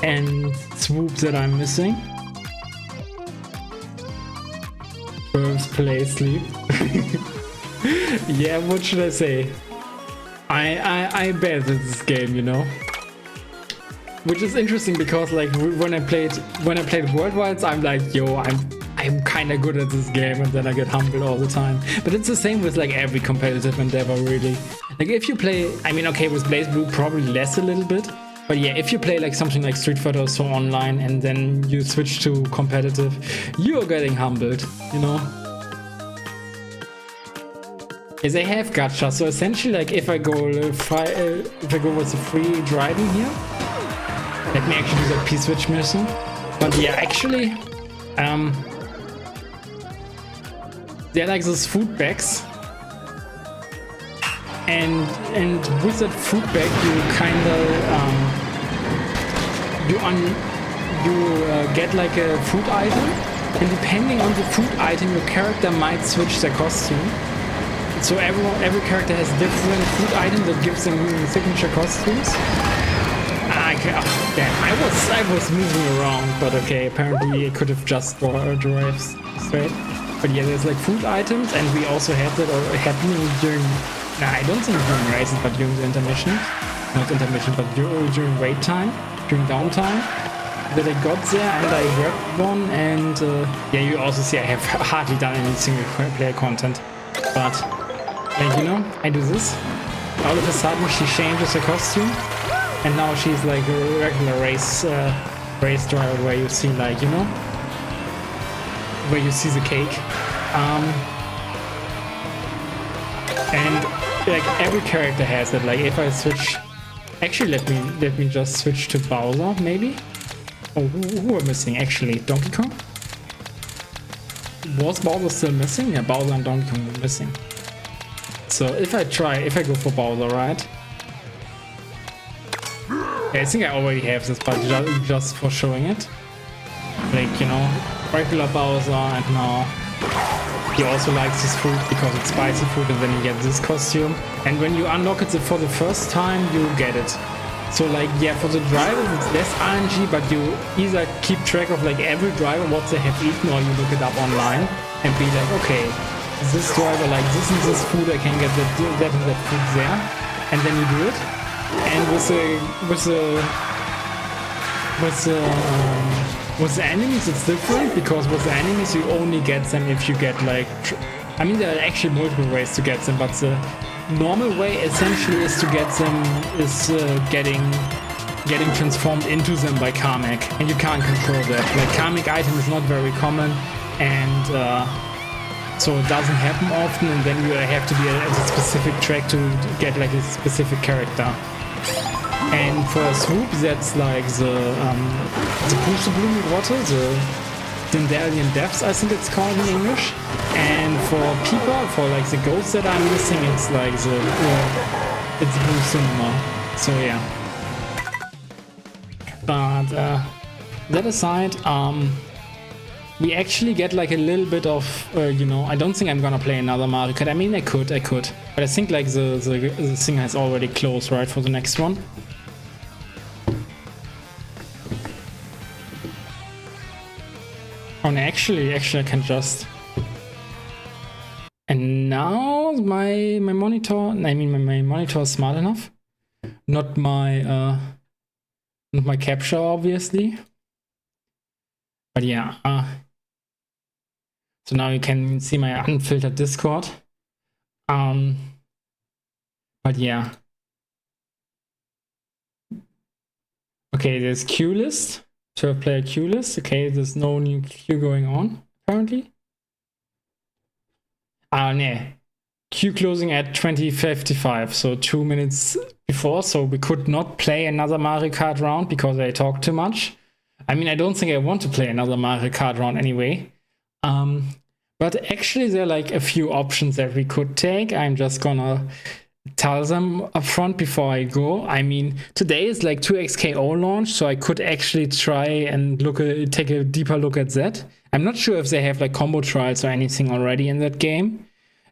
and Swoop that I'm missing. First play sleep. Yeah, what should I say? I bet at this game, you know. Which is interesting because like when I played Worldwide, I'm like, yo, I'm kind of good at this game, and then I get humbled all the time. But it's the same with like every competitive endeavor, really. Like if you play, I mean, okay, with BlazBlue probably less a little bit, but yeah, if you play like something like Street Fighter or so online, and then you switch to competitive, you're getting humbled, you know. Yes, they have gacha, so essentially, like if I go with the free driving here, let me actually do that P-switch mission. But yeah, actually, they're like those food bags, and with that food bag you kind of get like a food item, and depending on the food item, your character might switch their costume. So every character has different food items that gives them signature costumes. I was moving around, but okay, apparently I could have just drive straight. But yeah, there's like food items, and we also had that happening during, I don't think during races, but during the intermission. Not intermission, but during wait time, during downtime. That I got there, and I grabbed one, and yeah, you also see I have hardly done any single player content. But, like, you know, I do this. All of a sudden she changes her costume, and now she's like a regular race driver, where you see, like, you know, where you see the cake. And like every character has it. Like if I switch, actually let me just switch to Bowser maybe. Oh, who are missing actually? Donkey Kong? Was Bowser still missing? Yeah, Bowser and Donkey Kong were missing. So if I go for Bowser, right? Yeah, I think I already have this, but just for showing it. Like, you know, regular Bowser, and now he also likes this food because it's spicy food, and then you get this costume. And when you unlock it for the first time, you get it. So like, yeah, for the drivers it's less RNG, but you either keep track of like every driver, what they have eaten, or you look it up online and be like, okay, this driver like this and this food, I can get that and that food there, and then you do it. And with the enemies it's different, because with the enemies you only get them if you get like, I mean there are actually multiple ways to get them, but the normal way essentially is to get them getting transformed into them by karmic, and you can't control that. Like karmic item is not very common, and so it doesn't happen often, and then you have to be at a specific track to get like a specific character. And for swoop, that's like the Puste Blume water, the Dendalian Depths, I think it's called in English. And for Peeper, for like the ghosts that I'm missing, it's like it's Blue Cinema. So yeah. But that aside, we actually get like a little bit of, you know, I don't think I'm gonna play another Mario Kart. I mean, I could, but I think like the thing has already closed, right, for the next one. Oh, no, actually, I can just. And now my monitor, I mean, my monitor is smart enough. Not my capture, obviously. But yeah. So now you can see my unfiltered Discord. But yeah. Okay, there's queue list. 12 player queue list. Okay, there's no new queue going on, apparently. No. Queue closing at 20:55, so 2 minutes before, so we could not play another Mario Kart round because I talked too much. I mean, I don't think I want to play another Mario Kart round anyway. But actually there are like a few options that we could take. I'm just gonna tell them up front before I go. I mean, today is like 2XKO launch, so I could actually try and take a deeper look at that. I'm not sure if they have like combo trials or anything already in that game.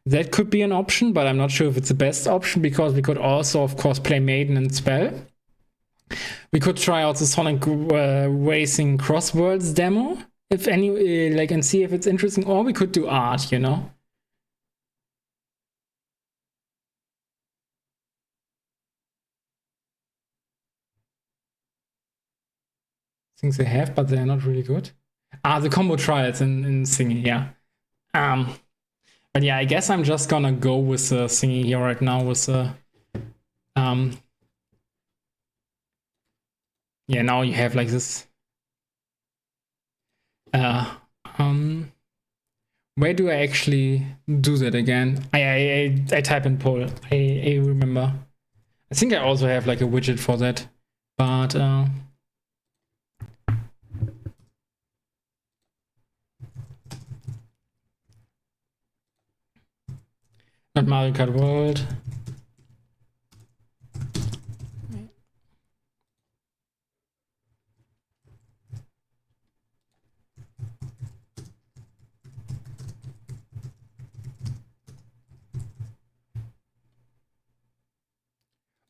That could be an option, but I'm not sure if it's the best option, because we could also, of course, play Maiden and Spell. We could try out the Sonic Racing Crossworlds demo, if any, like, and see if it's interesting, or we could do art, you know? Things they have, but they're not really good. The combo trials in Thingy, yeah. But yeah, I guess I'm just gonna go with the Thingy here right now with the yeah, now you have like this. Where do I actually do that again? I type in poll. I remember. I think I also have like a widget for that, but not Mario Kart World.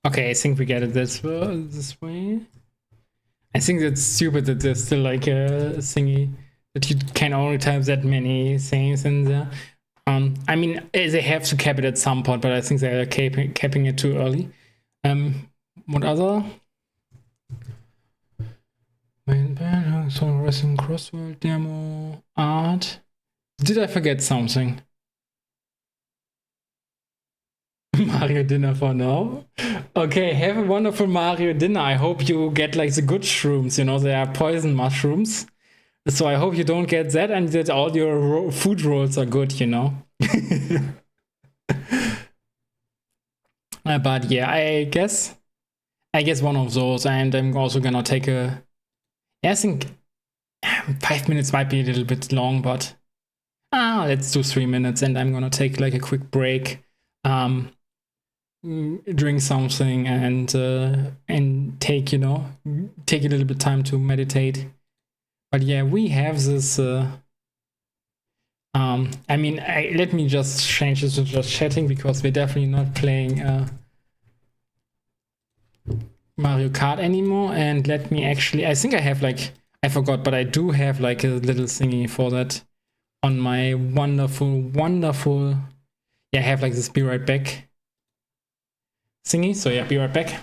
Okay, I think we get it this way. I think that's stupid that there's still like a thingy that you can only type that many things in there. I mean, they have to cap it at some point, but I think they are capping it too early. What other? Main banner, Sonic Racing Crossworld demo, art. Did I forget something? Mario dinner for now. Okay, have a wonderful Mario dinner. I hope you get like the good shrooms, you know, they are poison mushrooms. So I hope you don't get that and that all your food rolls are good, you know. But yeah, I guess one of those, and I'm also gonna take a. I think 5 minutes might be a little bit long, but let's do 3 minutes, and I'm gonna take like a quick break, drink something, and take a little bit time to meditate. But yeah, we have this. I mean, let me just change this to just chatting, because we're definitely not playing. Mario Kart anymore, and let me actually, I think I have like, I forgot, but I do have like a little thingy for that on my wonderful, yeah, I have like this be right back thingy, so yeah, be right back.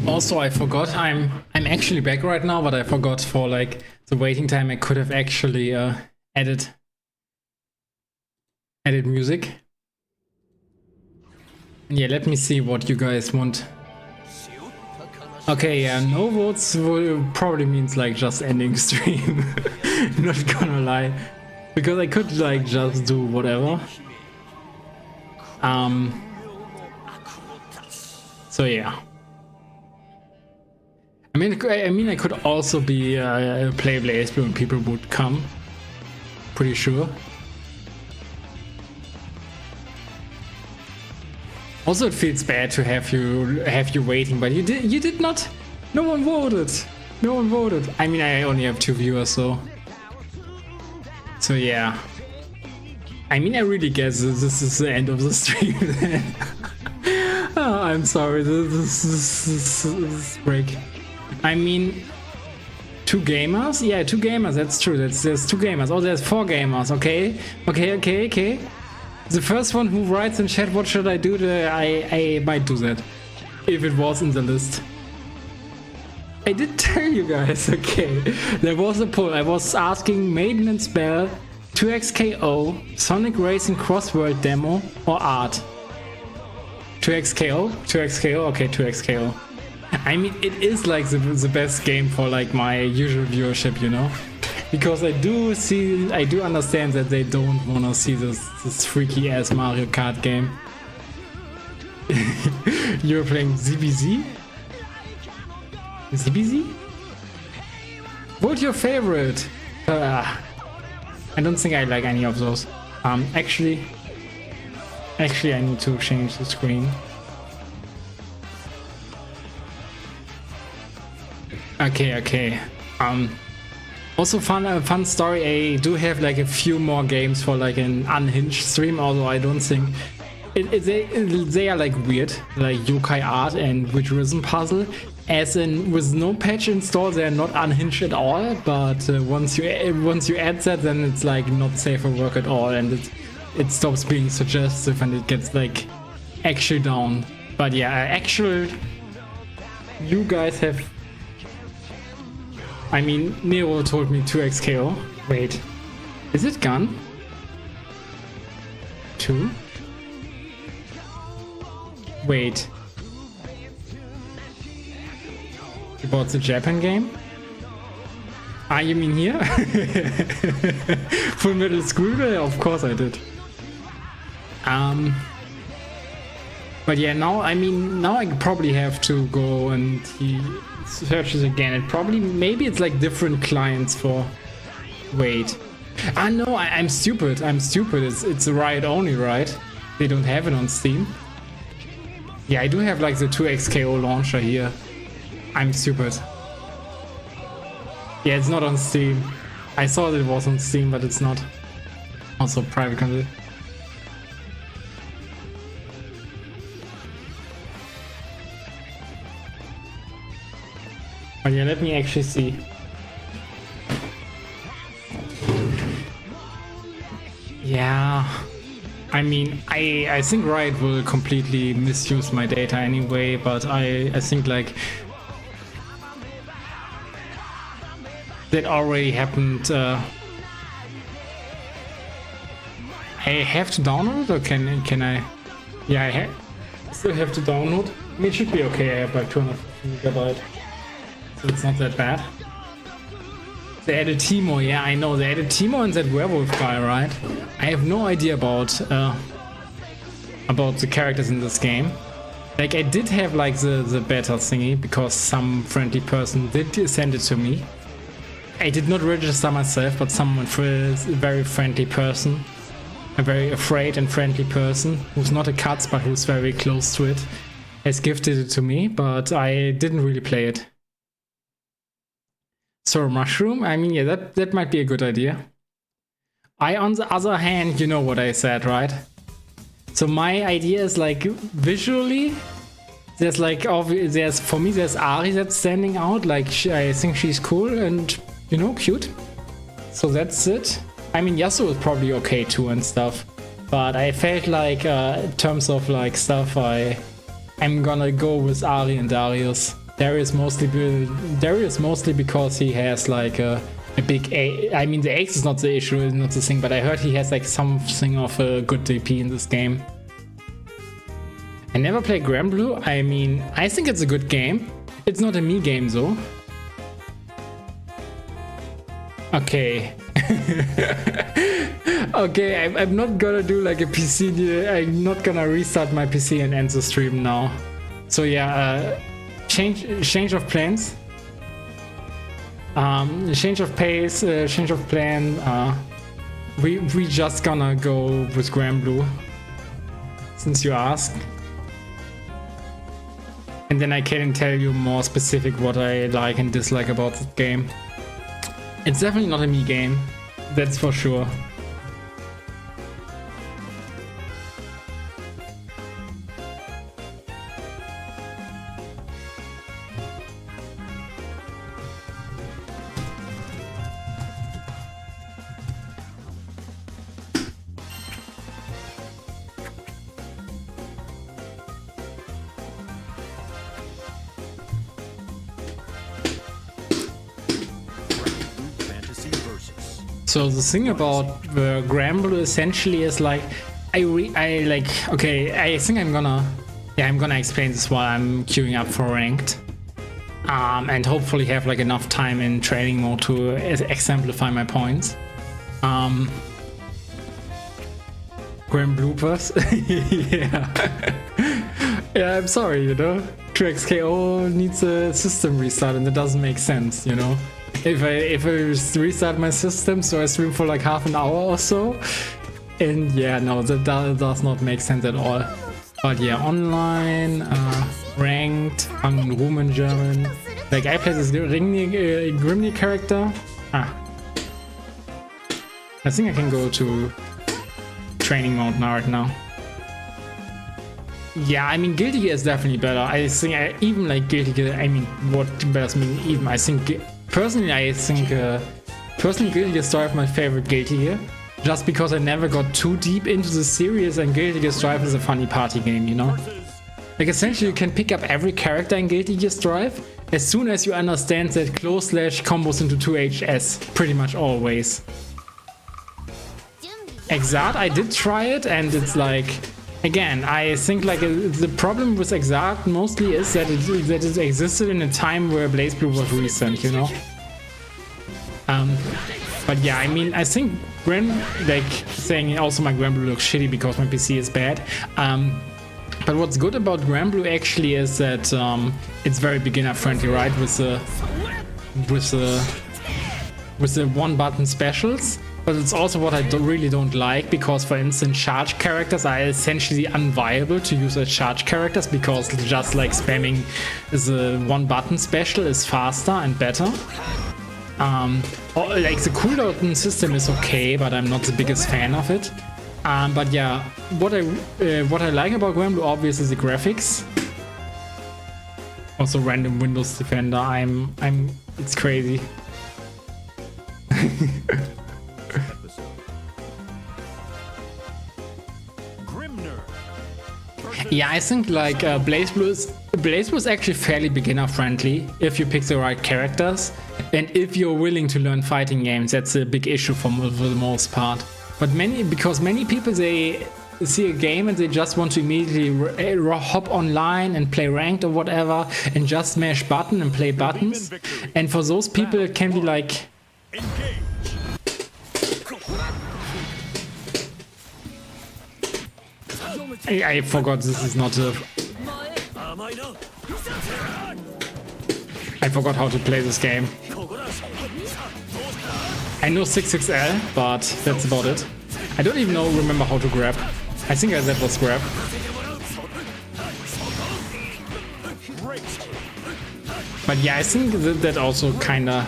Also, I forgot I'm actually back right now, but I forgot for like the waiting time. I could have actually added music. Yeah, let me see what you guys want. Okay, yeah, no votes probably means like just ending stream. Not gonna lie, because I could like just do whatever. So yeah. I mean, I could also be playable ASB when people would come. Pretty sure. Also, it feels bad to have you waiting, but you did not. No one voted. No one voted. I mean, I only have 2 viewers, so yeah. I mean, I really guess this is the end of the stream. Oh, I'm sorry. This break. I mean, 2 gamers? Yeah, 2 gamers, that's true. There's 2 gamers. Oh, there's 4 gamers, okay. Okay. The first one who writes in chat, what should I do? I might do that. If it was in the list. I did tell you guys, okay. There was a poll. I was asking Maiden and Spell, 2xKO, Sonic Racing Crossworld Demo, or Art. 2xKO? 2xKO? Okay, 2xKO. I mean, it is like the best game for like my usual viewership, you know, because I do understand that they don't want to see this freaky ass Mario Kart game. You're playing ZBZ? ZBZ? What's your favorite? I don't think I like any of those. Actually, I need to change the screen. Okay. Also fun story. I do have like a few more games for like an unhinged stream, although I don't think they are like weird, like Yokai Art and Witch Rhythm Puzzle. As in, with no patch installed, they are not unhinged at all. But once you add that, then it's like not safe for work at all, and it stops being suggestive and it gets like actually down. But yeah, you guys have. I mean, Nero told me 2xKO. Wait, is it gone? 2? Wait. You bought the Japan game? Ah, you mean here? Full Metal Schoolgirl? Of course I did. But yeah, now I probably have to go and he searches again. It probably, maybe it's like different clients for. Wait. Ah no, I'm stupid. It's a Riot only, right? They don't have it on Steam. Yeah, I do have like the 2xKO launcher here. I'm stupid. Yeah, it's not on Steam. I thought it was on Steam, but it's not. Also private content. But yeah, let me actually see. Yeah, I mean, I think Riot will completely misuse my data anyway, but I think like that already happened. I have to download, or can I? Yeah, I still have to download. I mean, it should be okay. I have like 250 megabyte, so it's not that bad. They added Timo, yeah, I know. They added Timo and that werewolf guy, right? I have no idea about the characters in this game. Like, I did have like the beta thingy because some friendly person did send it to me. I did not register myself, but someone, a very friendly person, a very afraid and friendly person, who's not a Kart but who's very close to it, has gifted it to me, but I didn't really play it. So mushroom, I mean, yeah, that might be a good idea. On the other hand, you know what I said, right? So my idea is like visually, there's like for me there's Ari that's standing out. Like I think she's cool and you know cute. So that's it. I mean, Yasuo is probably okay too and stuff, but I felt like in terms of like stuff, I'm gonna go with Ari and Darius. Darius mostly because he has like a big A. I mean, the axe is not the issue, not the thing, but I heard he has like something of a good DP in this game. I never played Granblue. I mean, I think it's a good game. It's not a me game though. Okay. Okay, I'm not gonna do like a PC. I'm not gonna restart my PC and end the stream now. So yeah, change of plans. Change of pace, change of plan. We just gonna go with Granblue, since you asked. And then I can tell you more specific what I like and dislike about the game. It's definitely not a me game, that's for sure. So the thing about the Granblue essentially is like, okay, I think I'm gonna explain this while I'm queuing up for ranked, and hopefully have like enough time in training mode to exemplify my points. Granbloopers, yeah, I'm sorry, you know, 2xKO needs a system restart and it doesn't make sense, you know. If I restart my system, so I stream for like half an hour or so, and yeah, no, that does not make sense at all. But yeah, online, ranked, Ruhm in German. Like I play this Grimney character. I think I can go to training mode now right now. Yeah, I mean Guilty Gear is definitely better. I think I even like Guilty Gear. I mean, what better mean even? I think. Personally, Guilty Gear Strive is my favorite Guilty Gear, just because I never got too deep into the series, and Guilty Gear Strive is a funny party game, you know? Like essentially you can pick up every character in Guilty Gear Strive as soon as you understand that close slash combos into 2HS, pretty much always. Exart, I did try it, and it's like, again, I think like the problem with Exart mostly is that it existed in a time where BlazBlue was recent, you know? But yeah, I mean, I think like saying also my Granblue looks shitty because my PC is bad. But what's good about Granblue actually is that it's very beginner friendly, right? With the one button specials. But it's also what I really don't like, because for instance charge characters are essentially unviable to use as charge characters, because just like spamming the one button special is faster and better. Like the cooldown system is okay, but I'm not the biggest fan of it. But yeah, what I like about Granblue obviously is the graphics. Also random Windows Defender, it's crazy. Yeah, I think like BlazBlue is actually fairly beginner friendly if you pick the right characters, and if you're willing to learn fighting games. That's a big issue for the most part. But because many people, they see a game and they just want to immediately hop online and play ranked or whatever and just smash button and play buttons, and for those people it can be like I forgot this is not a... I forgot how to play this game. I know 6XL, but that's about it. I don't even remember how to grab. I think that was grab. But yeah, I think that also kinda...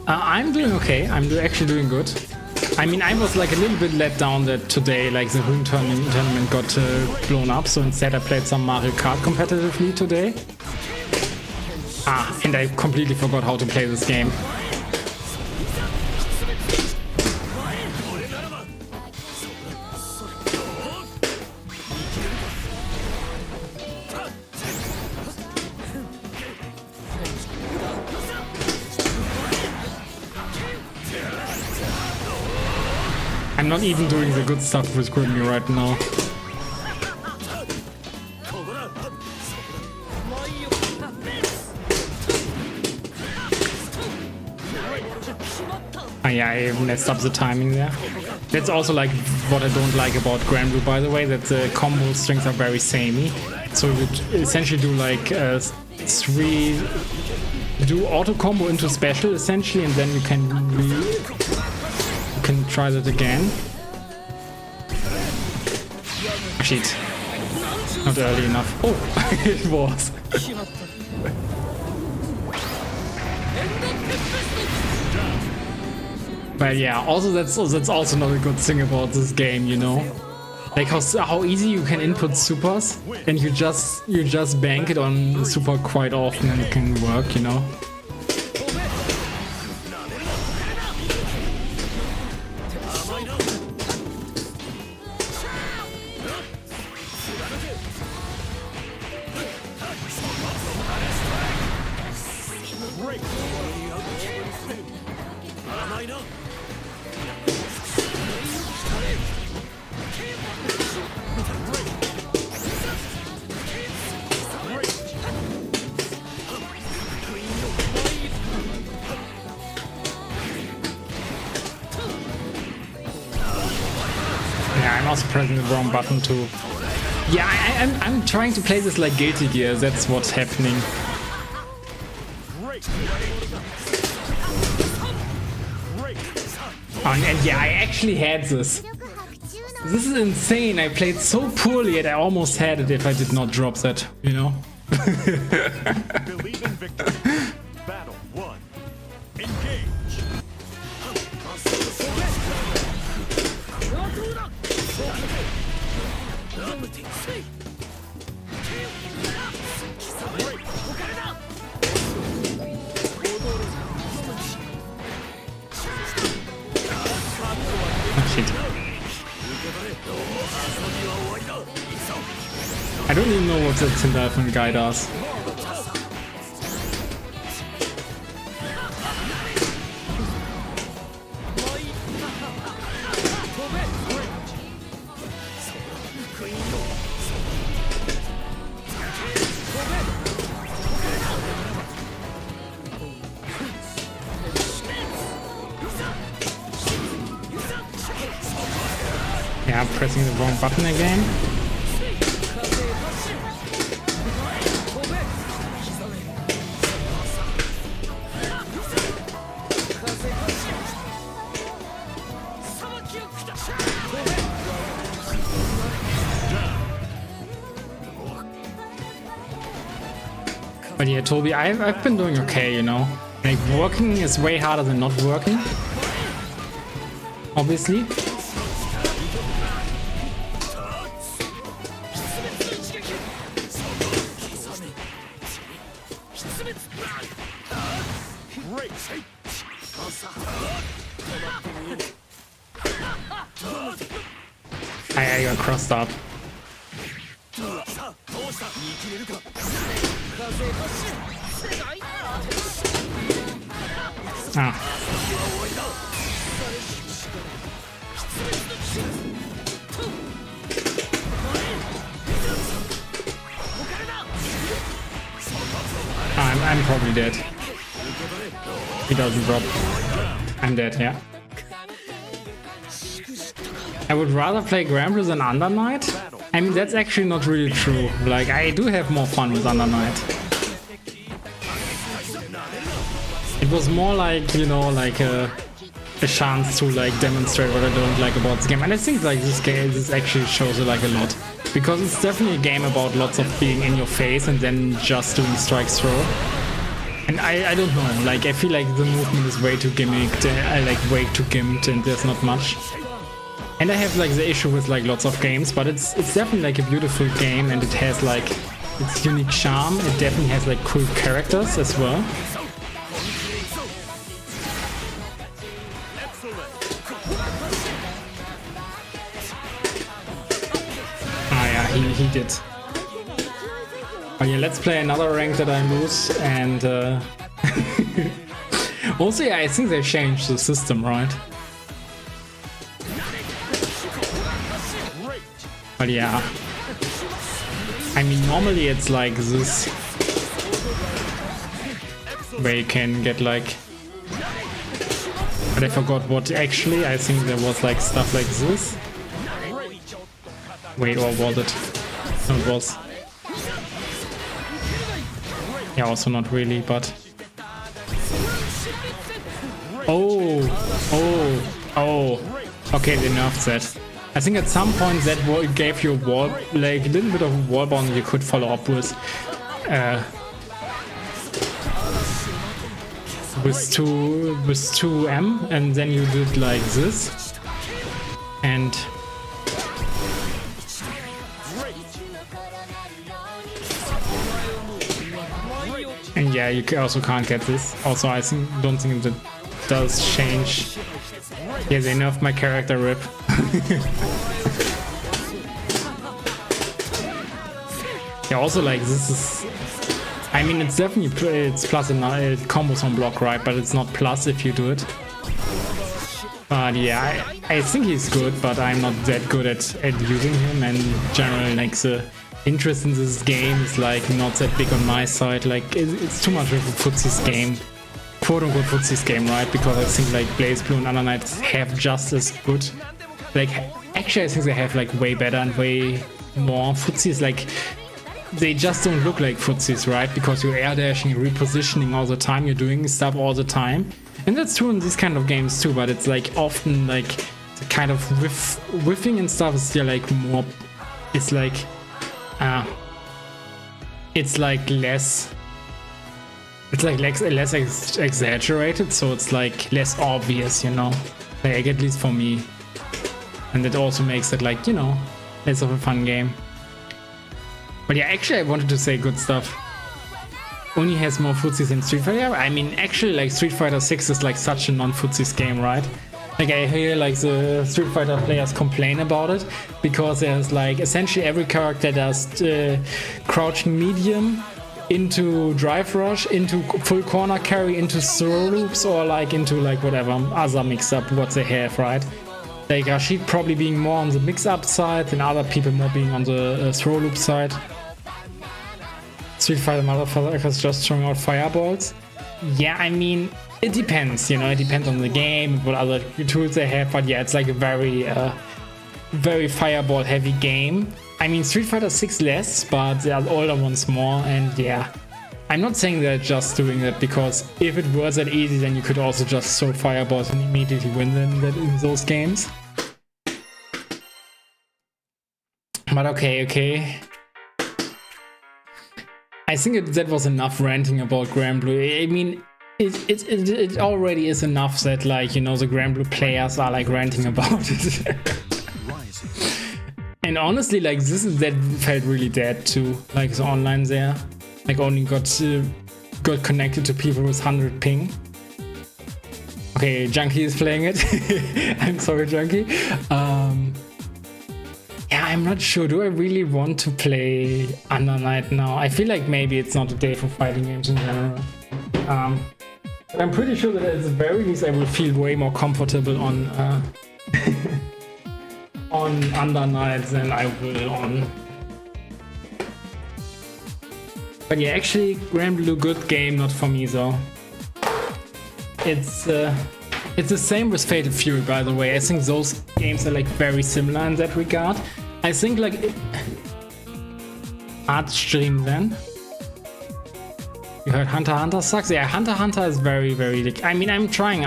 I'm doing okay. I'm actually doing good. I mean, I was like a little bit let down that today, like the Rune tournament got blown up. So instead, I played some Mario Kart competitively today. And I completely forgot how to play this game. I'm not even doing the good stuff with Grimmy right now. Yeah, I messed up the timing there. That's also like what I don't like about Granblue, by the way, that the combo strings are very samey. So you essentially do like do auto combo into special essentially, and then you can try that again. Shit. Not early enough. Oh, it was. But yeah, also that's also not a good thing about this game, you know? Like how easy you can input supers, and you just bank it on super quite often and it can work, you know? I'm also pressing the wrong button too. Yeah, I'm trying to play this like Guilty Gear. That's what's happening. And yeah, I actually had this. This is insane. I played so poorly and I almost had it if I did not drop that, you know? Believe in victory. Battle 1. Engage. don't even know what that Tyndalfin guy does. Yeah, pressing the wrong button again. But yeah, Toby, I've been doing okay, you know. Like, working is way harder than not working. Obviously. I got crossed up. Ah. I'm probably dead. He doesn't drop. I'm dead, yeah. I would rather play Grambles than Under Night. I mean, that's actually not really true. Like, I do have more fun with Under Night. It was more like, you know, like a chance to like demonstrate what I don't like about this game. And I think like this actually shows it like a lot. Because it's definitely a game about lots of being in your face and then just doing strikes throw. And I don't know, like I feel like the movement is way too gimmicked, I like way too gimped and there's not much. And I have like the issue with like lots of games, but it's definitely like a beautiful game and it has like its unique charm. It definitely has like cool characters as well. Ah yeah, he did. Oh yeah, let's play another rank that I lose and also yeah, I think they changed the system, right? But yeah, I mean normally it's like this, where you can get like, but I forgot what actually, I think there was like stuff like this. Wait, or was it? No, it was. Yeah, also not really, but... Oh! Okay, they nerfed that. I think at some point that gave you a wall, like a little bit of a wall bound you could follow up with. With 2M, and then you did like this. And... And yeah, you also can't get this. Also, I don't think that does change. Yeah, they nerfed my character, rip. Yeah, also like this is... I mean, it's definitely it's plus and combos on block, right? But it's not plus if you do it. But yeah, I think he's good, but I'm not that good at using him. And generally, like the interest in this game is like not that big on my side. Like it's too much of a footsies game, quote unquote footsies game, right? Because I think like BlazBlue and Under Night have just as good. Like actually, I think they have like way better and way more footsies. Like they just don't look like footsies, right? Because you're air dashing, repositioning all the time, you're doing stuff all the time. And that's true in these kind of games too, but it's like often like the kind of whiffing and stuff is still like more, it's like less exaggerated, so it's like less obvious, you know, like at least for me. And that also makes it like, you know, less of a fun game. But yeah, actually I wanted to say good stuff. Only has more footsies than Street Fighter. I mean, actually, like Street Fighter 6 is like such a non-footsies game, right? Like I hear like the Street Fighter players complain about it because there's like essentially every character does crouching medium into drive rush, into full corner carry, into throw loops, or like into like whatever other mix up what they have, right? Like Rashid probably being more on the mix up side and other people more being on the throw loop side. Street Fighter motherfuckers just throwing out fireballs. Yeah, I mean, it depends, you know, it depends on the game, what other tools they have, but yeah, it's like a very fireball heavy game. I mean, Street Fighter 6 less, but there are older ones more, and yeah. I'm not saying they're just doing that because if it was that easy, then you could also just throw fireballs and immediately win them in those games. But okay. I think that was enough ranting about Granblue. I mean, it already is enough that, like, you know, the Granblue players are like ranting about it. And honestly, like that felt really dead too. Like the online there, like only got connected to people with 100 ping. Okay, Junkie is playing it. I'm sorry, Junkie. Yeah, I'm not sure. Do I really want to play Under Night now? I feel like maybe it's not a day for fighting games in general. But I'm pretty sure that at the very least I will feel way more comfortable on on Under Night than I will on. But yeah, actually, Granblue, good game, not for me though. It's the same with Fatal Fury, by the way. I think those games are like very similar in that regard. I think like art stream then. You heard Hunter x Hunter sucks? Yeah, Hunter x Hunter is very big. I mean, I'm trying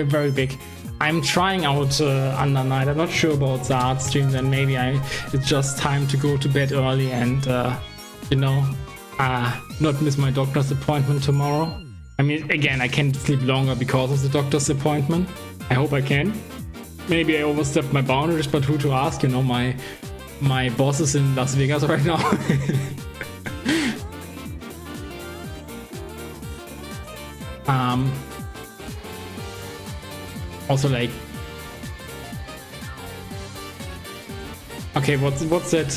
very big. I'm trying out Under Night. I'm not sure about the art stream. Then maybe it's just time to go to bed early and you know, not miss my doctor's appointment tomorrow. I mean, again, I can't sleep longer because of the doctor's appointment. I hope I can. Maybe I overstepped my boundaries, but who to ask? You know, my boss is in Las Vegas right now. Also, like, okay, what's that?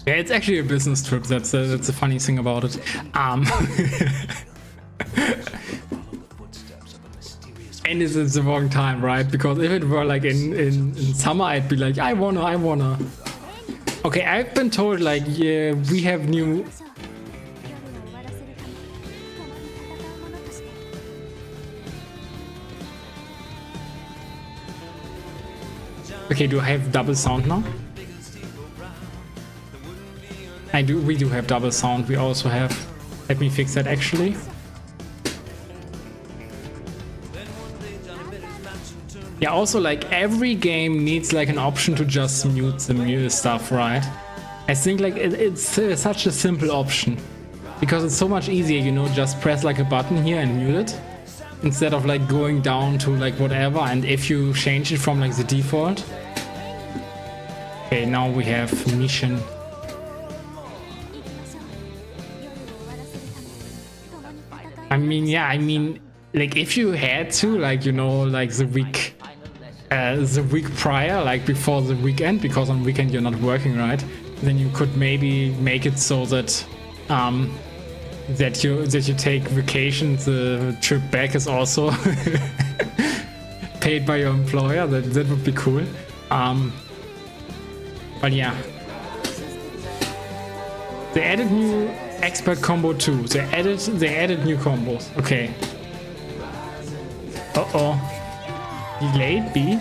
Yeah, it's actually a business trip. That's a funny thing about it. And it's the wrong time, right? Because if it were like in summer, I'd be like, I wanna. Okay, I've been told like, yeah, we have new. Okay, do I have double sound now? I do. We do have double sound. We also have. Let me fix that actually. Yeah, also like every game needs like an option to just mute the mute stuff, right? I think like it's such a simple option because it's so much easier, you know, just press like a button here and mute it instead of like going down to like whatever. And if you change it from like the default. Okay, now we have mission. I mean, like if you had to, like, you know, like the week prior, like before the weekend, because on weekend you're not working, right? Then you could maybe make it so that that you take vacation. The trip back is also paid by your employer. That would be cool. But yeah, they added new expert combo too. They added new combos. Okay. Delayed B.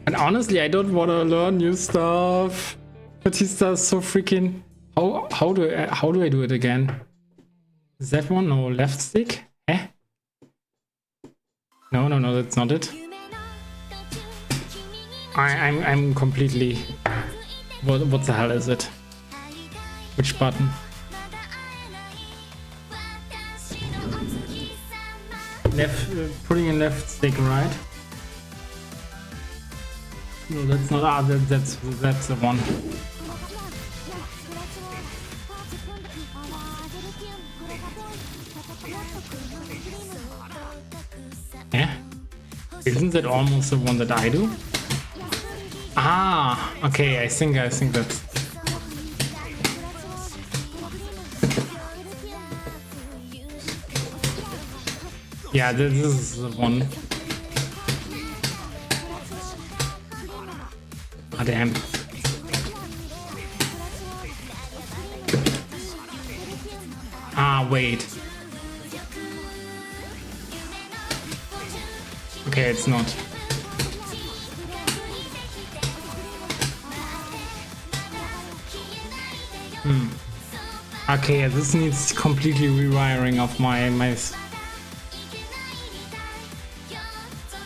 And honestly, I don't want to learn new stuff. Batista's so freaking. How do I do it again? Is that one? No, left stick? Eh? No, that's not it. I'm completely. What the hell is it? Which button? left, putting in left stick, right? No, that's not. Ah, that's the one. Yeah. Isn't that almost the one that I do? Ah, okay. I think that's. Yeah, this is the one. Ah, damn. Ah, wait. Okay, it's not. Okay, this needs completely rewiring of my.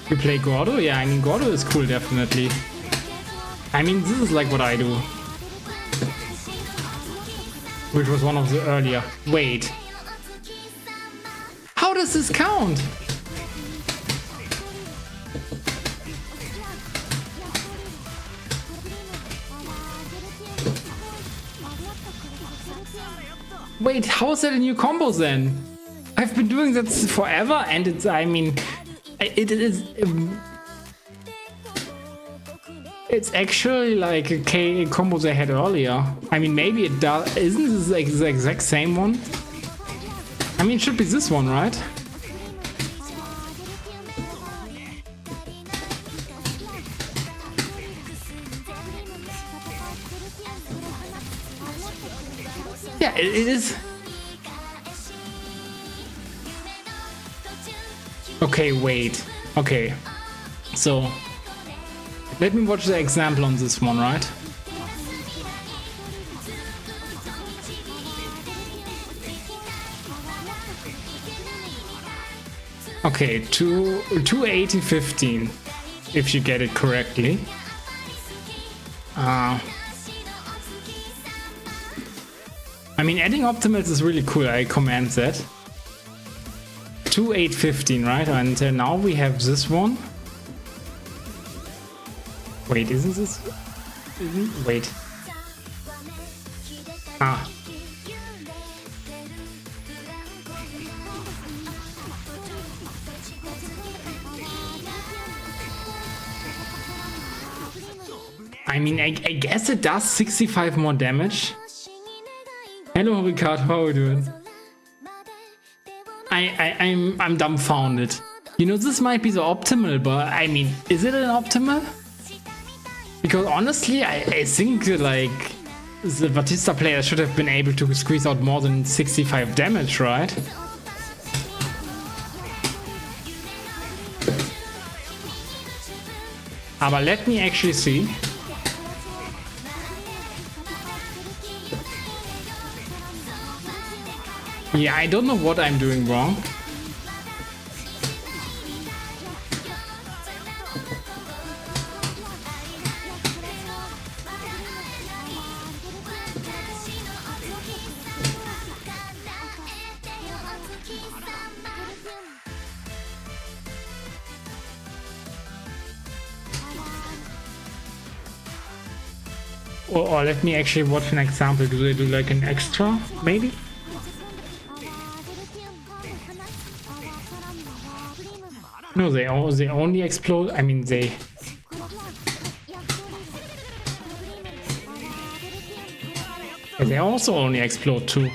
You play Gordo? Yeah, I mean Gordo is cool, definitely. I mean, this is like what I do. Which was one of the earlier. Wait. How does this count? Wait, how is that a new combo then? I've been doing that forever and it's, I mean, it is... It's actually like a combo they had earlier. I mean, maybe it does. Isn't this like the exact same one? I mean, it should be this one, right? Yeah, it is. Okay, wait. Okay. So, let me watch the example on this one, right? Okay, 280-15, if you get it correctly. I mean, adding optimals is really cool. I commend that. 2.815, right? And now we have this one. Wait, isn't this? Wait. Ah. I mean, I guess it does 65 more damage. Hello, Ricard, how are you doing? I'm dumbfounded. You know, this might be the optimal, but I mean, is it an optimal? Because honestly, I think like the Batista player should have been able to squeeze out more than 65 damage, right? But let me actually see. Yeah, I don't know what I'm doing wrong. Or let me actually watch an example. Do they do like an extra, maybe? No, they only explode. I mean, they also only explode too.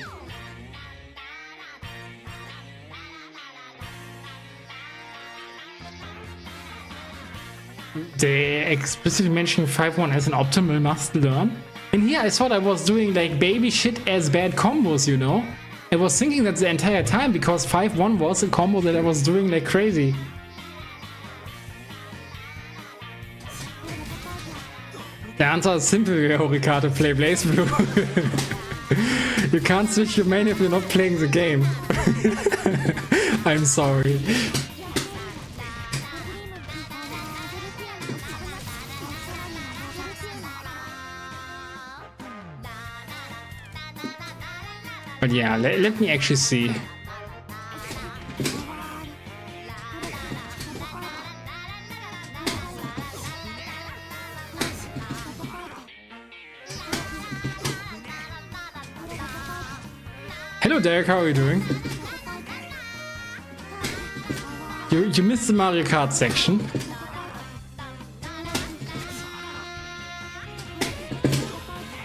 They explicitly mentioned 5-1 as an optimal must learn. And here I thought I was doing like baby shit as bad combos, you know? I was thinking that the entire time because 5-1 was a combo that I was doing like crazy. The answer is simple, Ricardo, play Blaze Blue. You can't switch your main if you're not playing the game. I'm sorry. But yeah, let me actually see. Hello Derek, how are you doing? You missed the Mario Kart section.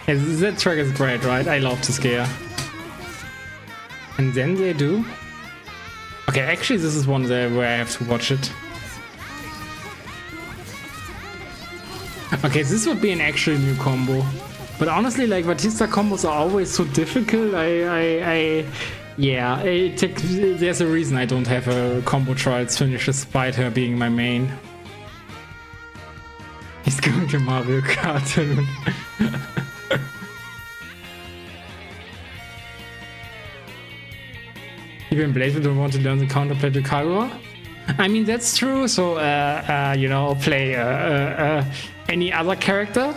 Yeah, that track is great, right? I love this gear. And then they do. Okay, actually this is one there where I have to watch it. Okay, this would be an actually new combo. But honestly, like Batista combos are always so difficult. Yeah, there's a reason I don't have a combo trials finish despite her being my main. He's going to Mario Kart. Even Blaze don't want to learn the counterplay to Kagura. I mean, that's true. So, you know, play any other character.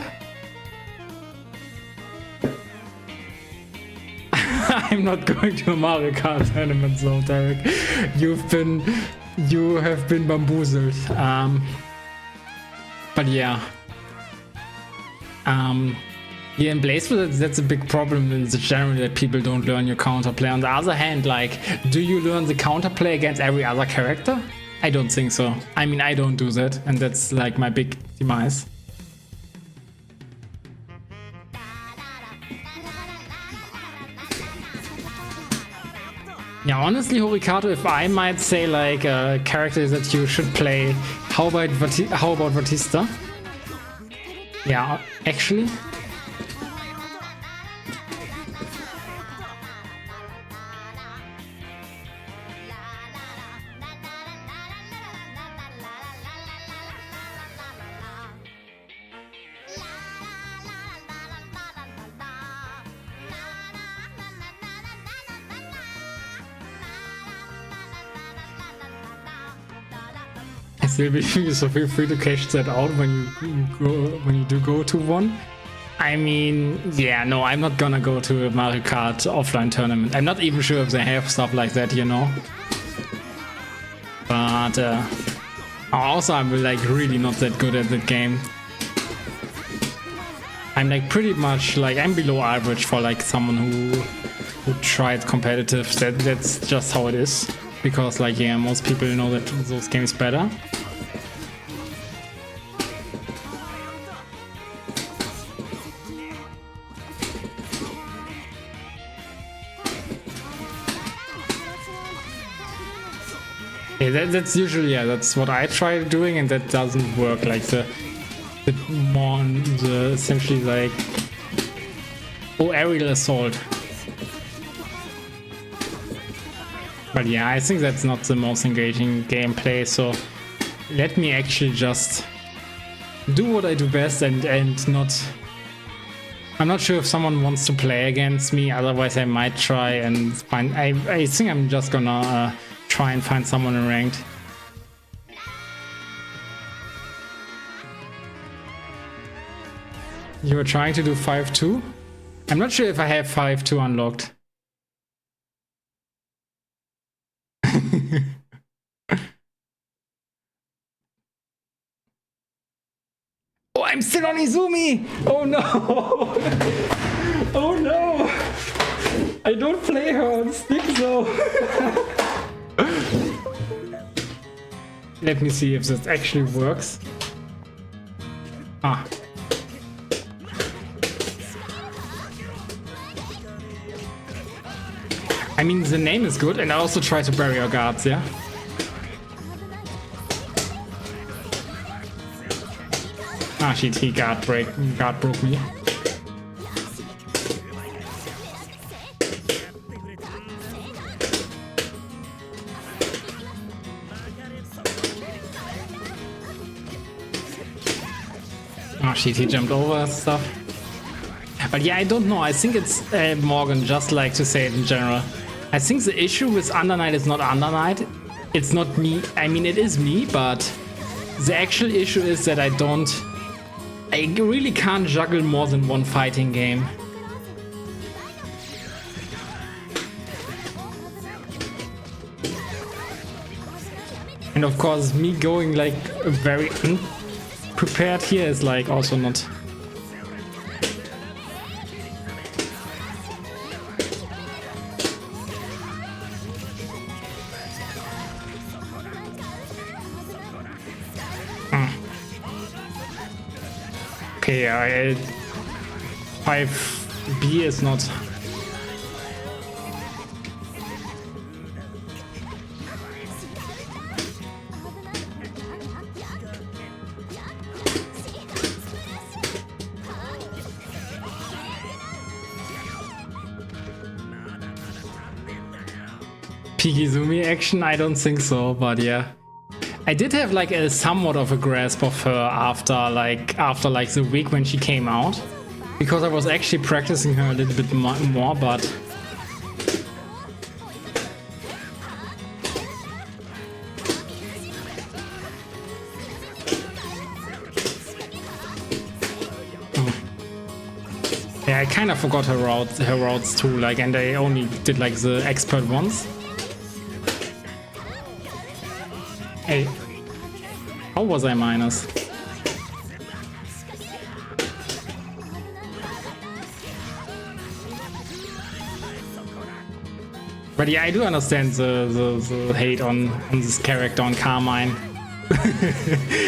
I'm not going to a Mario Kart tournament, so Derek, you have been bamboozled. But yeah, yeah, in Blaze, that's a big problem in the general that people don't learn your counterplay. On the other hand, like, do you learn the counterplay against every other character? I don't think so. I mean, I don't do that, and that's like my big demise. Yeah, honestly, Horikato, if I might say like a character that you should play, how about Batista? Yeah, actually. So feel free to cash that out when you do go to one. I mean, yeah, no, I'm not gonna go to a Mario Kart offline tournament. I'm not even sure if they have stuff like that, you know. But also, I'm like really not that good at the game. I'm like pretty much like I'm below average for like someone who tried competitive. That's just how it is. Because like yeah, most people know that those games better. Yeah, that's usually that's what I try doing, and that doesn't work. Like the essentially like aerial assault. But yeah, I think that's not the most engaging gameplay, so let me actually just do what I do best and not... I'm not sure if someone wants to play against me, otherwise I might try and find... I think I'm just gonna try and find someone in ranked. You were trying to do 5-2? I'm not sure if I have 5-2 unlocked. Oh, I'm still on Izumi! Oh no! Oh no! I don't play her on stick though! Let me see if this actually works. Ah. I mean, the name is good, and I also try to bury our guards, yeah? Ah, shit, he guard broke me. Oh shit, he jumped over stuff. But yeah, I don't know, I think it's Morgan, just like to say it in general. I think the issue with Under Night is not Under Night. It's not me. I mean, it is me, but the actual issue is that I really can't juggle more than one fighting game. And of course, me going like very unprepared here is like also not... Okay, 5B is not... Pikizumi action? I don't think so, but yeah. I did have like a somewhat of a grasp of her after the week when she came out, because I was actually practicing her a little bit more, but yeah, I kind of forgot her routes too, like, and I only did like the expert ones. Hey, how was I minus? But yeah, I do understand the hate on this character, on Carmine.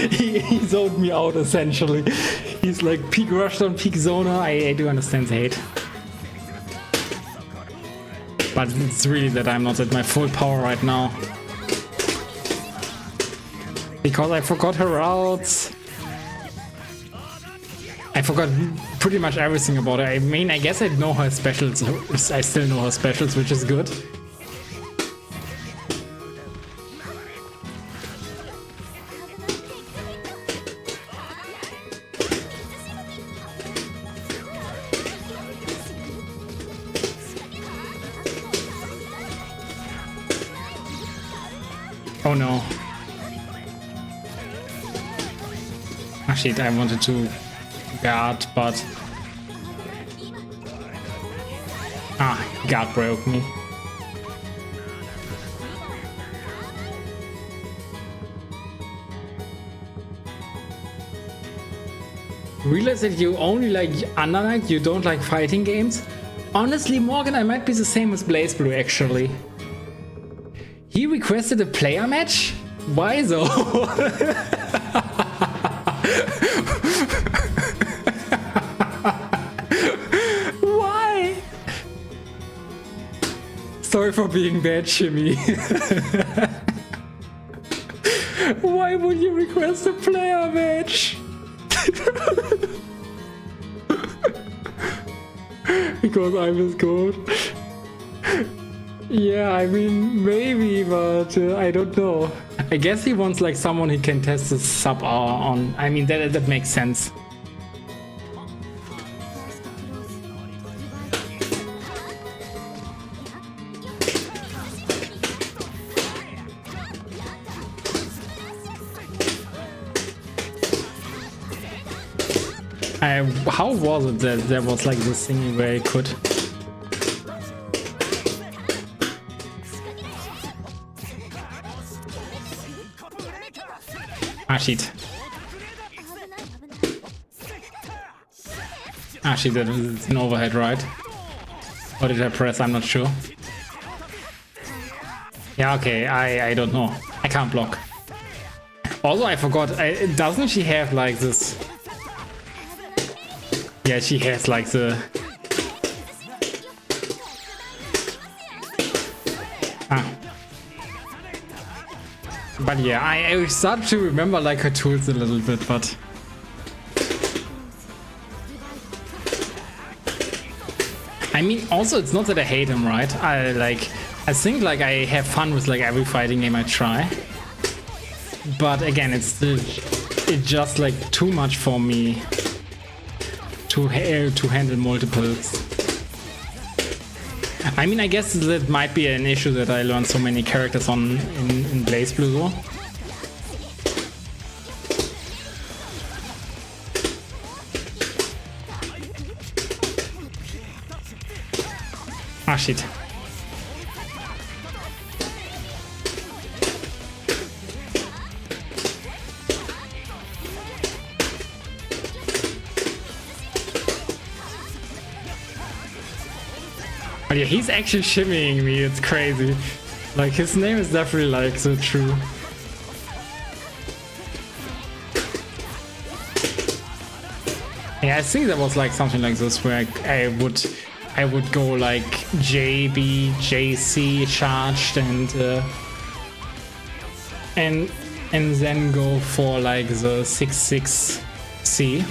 he zoned me out essentially. He's like peak rushed on peak zoner. I do understand the hate. But it's really that I'm not at my full power right now. Because I forgot her routes. I forgot pretty much everything about her. I mean, I guess I know her specials. I still know her specials, which is good. Oh no. Ah shit, I wanted to guard, but... Ah, guard broke me. Realize that you only like Undernight, you don't like fighting games? Honestly, Morgan, I might be the same as BlazBlue actually. He requested a player match? Why though? Why? Sorry for being bad, Shimmy. Why would you request a player match? Because I'm his goat. Yeah, I mean, maybe, but I don't know. I guess he wants like someone he can test his sub on. I mean, that makes sense. How was it that there was like this thingy where he could? Ah shit. Ah shit, that is an overhead, right? Or did I press? I'm not sure. Yeah, okay, I don't know. I can't block. Also, I forgot, doesn't she have like this... Yeah, she has like the... Ah. But yeah, I start to remember like her tools a little bit, but... I mean, also it's not that I hate him, right? I think like I have fun with like every fighting game I try. But again, it's just like too much for me to handle multiples. I mean, I guess that might be an issue that I learned so many characters in BlazBlue though. Ah shit. But yeah, he's actually shimmying me, it's crazy. Like, his name is definitely like so true. Yeah, I think that was like something like this where I would go like JB, JC charged and then go for like the 6-6C.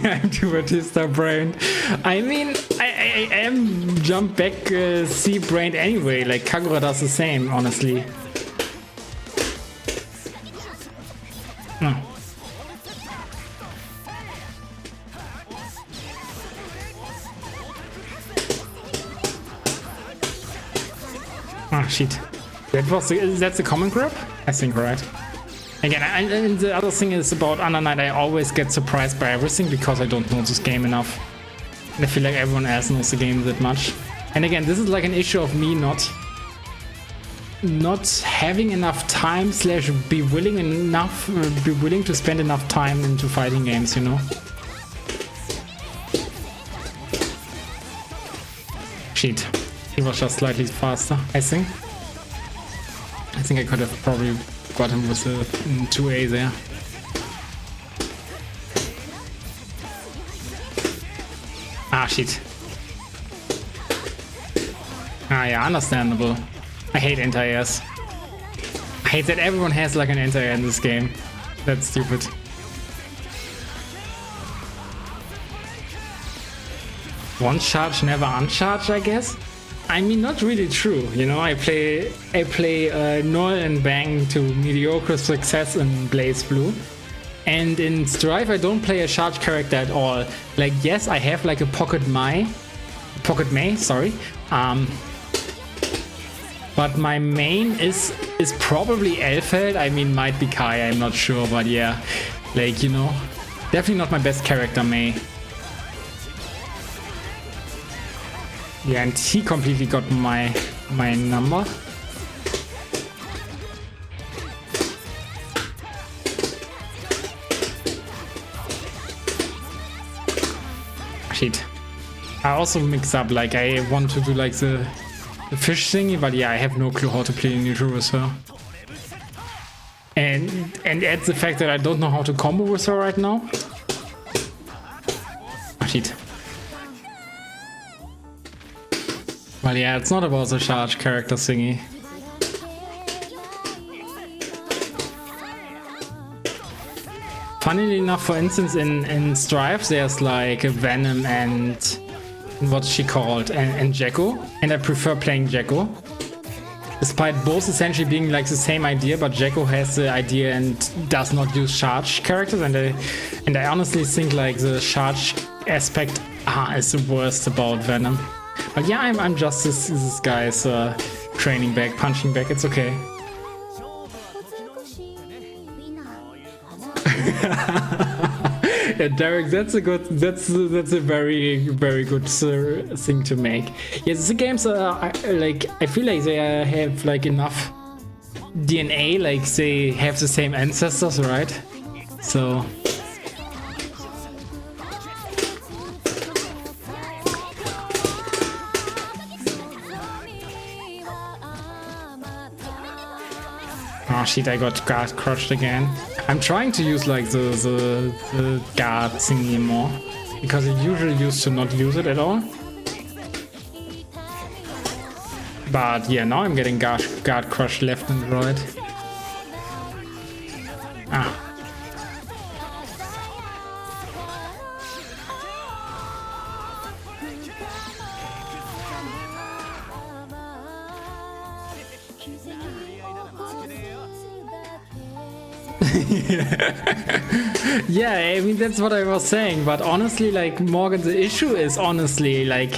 I'm too Batista brained. I mean, I am jump back C brained anyway. Like Kagura does the same, honestly. No. Oh shit. That's the common grab? I think, right? Again, and the other thing is about Under Night, I always get surprised by everything because I don't know this game enough. And I feel like everyone else knows the game that much. And again, this is like an issue of me not having enough time / be willing to spend enough time into fighting games, you know? Shit. He was just slightly faster, I think. I think I could have probably got him with a 2A there. Ah, shit. Ah, yeah, understandable. I hate anti-airs. I hate that everyone has like an anti-air in this game. That's stupid. One charge, never uncharge, I guess? I mean, not really true, you know. I play Null and Bang to mediocre success in Blaze Blue, and in Strife I don't play a charge character at all. Like, yes, I have like a Pocket May, sorry, but my main is probably Elfeld. I mean, might be Kai, I'm not sure, but yeah, like, you know, definitely not my best character, May. Yeah, and he completely got my number. Shit. I also mix up, like, I want to do like the fish thingy, but yeah, I have no clue how to play neutral with her. And add the fact that I don't know how to combo with her right now. Oh, shit. Well, yeah, it's not about the charge character thingy. Funnily enough, for instance, in Strife, there's like a Venom and what's she called, and Jekko, and I prefer playing Jekko. Despite both essentially being like the same idea, but Jekko has the idea and does not use charge characters, and I honestly think like the charge aspect is the worst about Venom. But yeah, I'm just this guy's training back, punching back. It's okay. Yeah, Derek, that's a very good thing to make. Yes, the games are like, I feel like they have like enough DNA, like they have the same ancestors, right? So. Oh shit, I got guard crushed again. I'm trying to use like the guard thingy more, because I usually used to not use it at all. But yeah, now I'm getting guard crushed left and right. Ah. Yeah, I mean, that's what I was saying, but honestly, like, Morgan, the issue is honestly like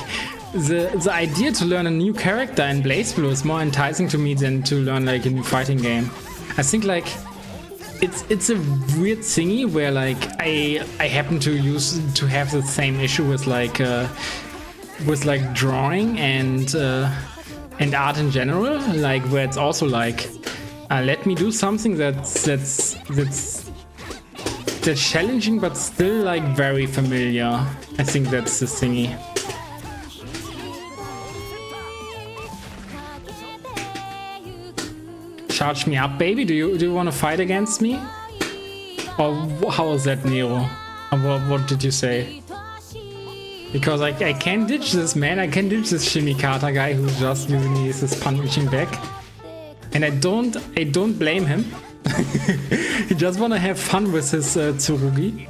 the idea to learn a new character in Blaze Blue is more enticing to me than to learn like a new fighting game. I think like it's a weird thingy where like I happen to have the same issue with like drawing and art in general, like where it's also like let me do something that's challenging but still like very familiar. I think that's the thingy. Charge me up, baby. Do you want to fight against me? Or how was that, Nero? What did you say? Because I can't ditch this, man. I can't ditch this Shimmy Kata guy who's just using his punching back. And I don't blame him. He just wanna have fun with his Tsurugi.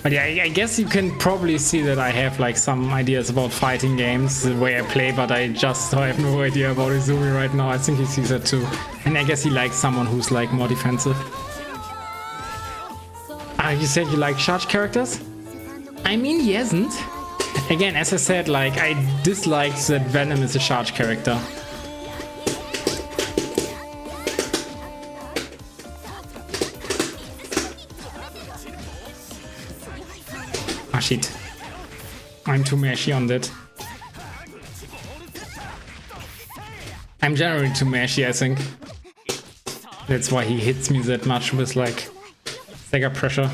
But yeah, I guess you can probably see that I have like some ideas about fighting games, the way I play, but I just have no idea about Izumi right now. I think he sees that too. And I guess he likes someone who's like more defensive. You said you like charge characters? I mean, he hasn't. Again, as I said, like, I disliked that Venom is a charge character. Ah, shit. I'm too mashy on that. I'm generally too mashy, I think. That's why he hits me that much with, like, Sega pressure.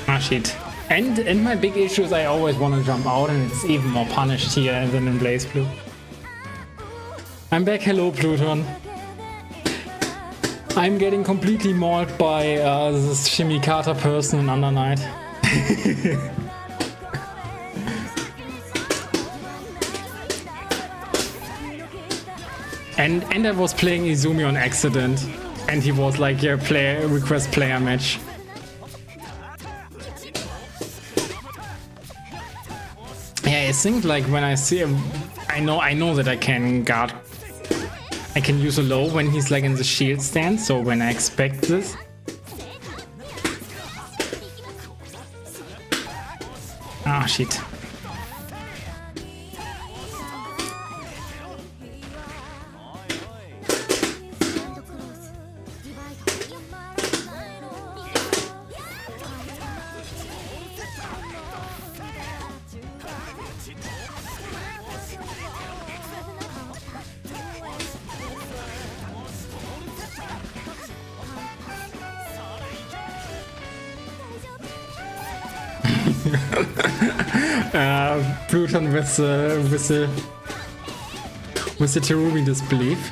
Ah, shit. And my big issue is I always want to jump out, and it's even more punished here than in Blaze Blue. I'm back. Hello, Pluton. I'm getting completely mauled by this Shimmy Kata person in Under Night. and I was playing Izumi on accident, and he was like, yeah, request player match. Yeah, I think like when I see him, I know that I can use a low when he's like in the shield stance, so when I expect this. Ah, shit. Pluton with the Terumi disbelief.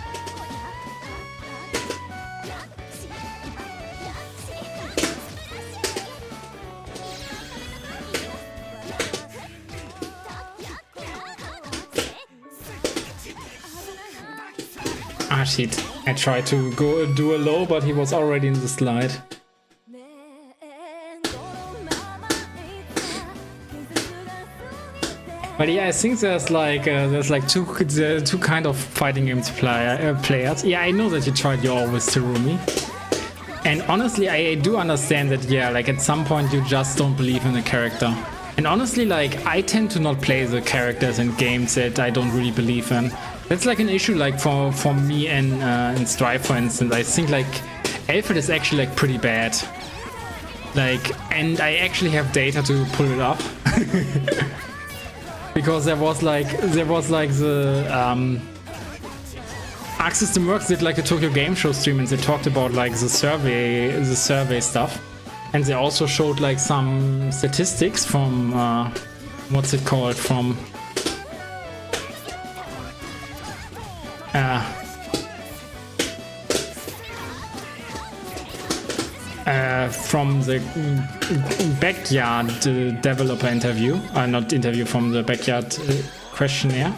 Ah, shit. I tried to do a low, but he was already in the slide. But yeah, I think there's like two kind of fighting games players. Yeah, I know that you tried your with Terumi, and honestly, I do understand that. Yeah, like at some point you just don't believe in the character. And honestly, like I tend to not play the characters in games that I don't really believe in. That's like an issue, like for me and in Strive, for instance. I think like Alfred is actually like pretty bad. Like, and I actually have data to pull it up. Because there was like the Arc System Works did like a Tokyo Game Show stream, and they talked about like the survey stuff, and they also showed like some statistics from what's it called, from the Backyard developer interview, not interview, from the Backyard questionnaire.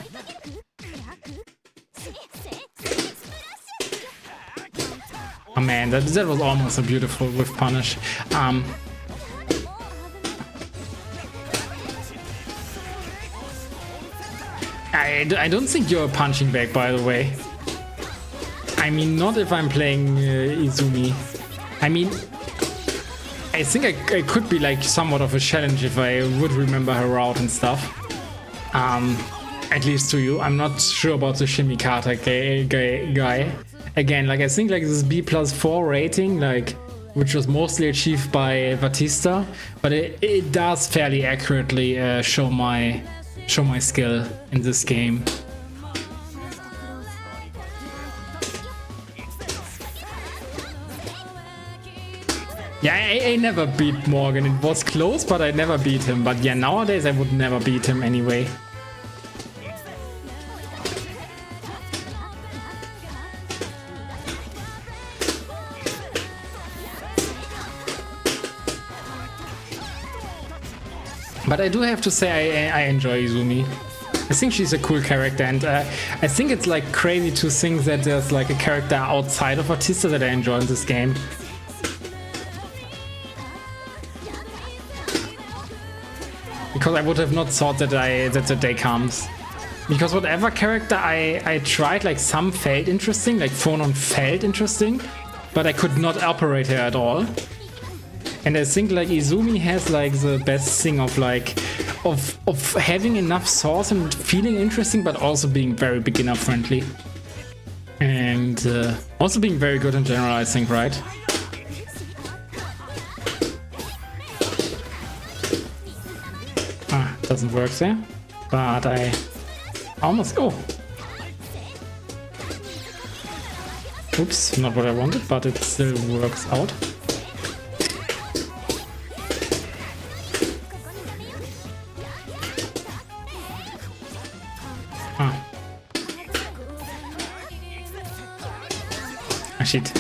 Oh man, that was almost a beautiful whiff punish. I don't think you're punching back, by the way. I mean, not if I'm playing Izumi. I mean, I think I could be like somewhat of a challenge if I would remember her route and stuff. At least to you. I'm not sure about the Shimikata guy. Again, like I think like this B+4 rating, like which was mostly achieved by Batista, but it does fairly accurately show my skill in this game. Yeah, I never beat Morgan. It was close, but I never beat him. But yeah, nowadays I would never beat him anyway. But I do have to say I enjoy Izumi. I think she's a cool character, and I think it's like crazy to think that there's like a character outside of Batista that I enjoy in this game. Because I would have not thought that the day comes. Because whatever character I tried, like some felt interesting, like Phonon felt interesting, but I could not operate her at all. And I think like Izumi has like the best thing of like of having enough source and feeling interesting, but also being very beginner friendly. And also being very good in general, I think, right? Doesn't work there, but I almost go. Oops, not what I wanted, but it still works out. Shit,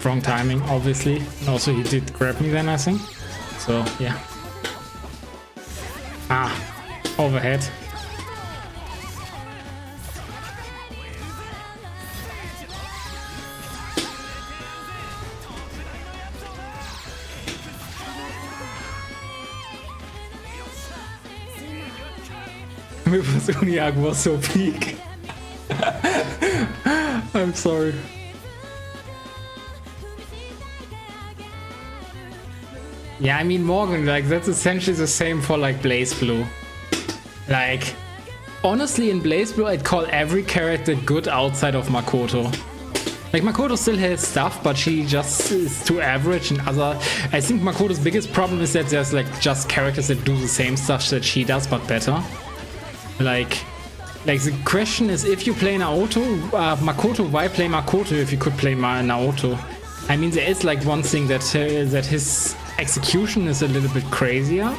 wrong timing, obviously. And also he did grab me then, I think. So, yeah. Overhead. Uniag was so peak. I'm sorry. Yeah, I mean, Morgan, like, that's essentially the same for, like, Blaze Blue. Like, honestly, in Blaze Blue, I'd call every character good outside of Makoto. Like, Makoto still has stuff, but she just is too average and other... I think Makoto's biggest problem is that there's, like, just characters that do the same stuff that she does, but better. Like the question is, if you play Naoto, Makoto, why play Makoto if you could play Naoto? I mean, there is, like, one thing that his execution is a little bit crazier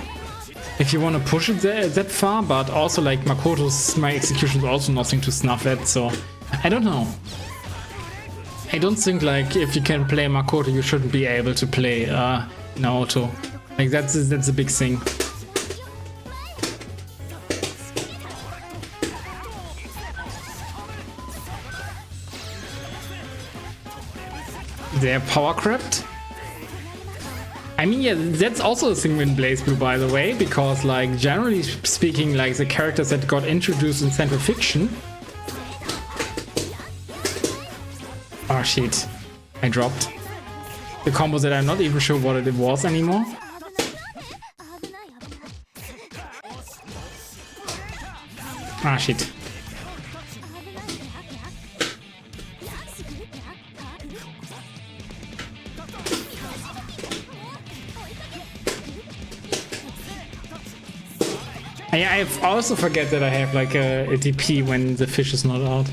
if you want to push it that far, but also like Makoto's execution is also nothing to snuff at, so I don't know. I don't think like if you can play Makoto you shouldn't be able to play Naoto. Like that's a big thing. They're power crept. I mean, yeah, that's also a thing in Blaze Blue, by the way, because, like, generally speaking, like, the characters that got introduced in Central Fiction... Oh, shit. I dropped. The combo that I'm not even sure what it was anymore. Ah, shit. I also forget that I have like a DP when the fish is not out.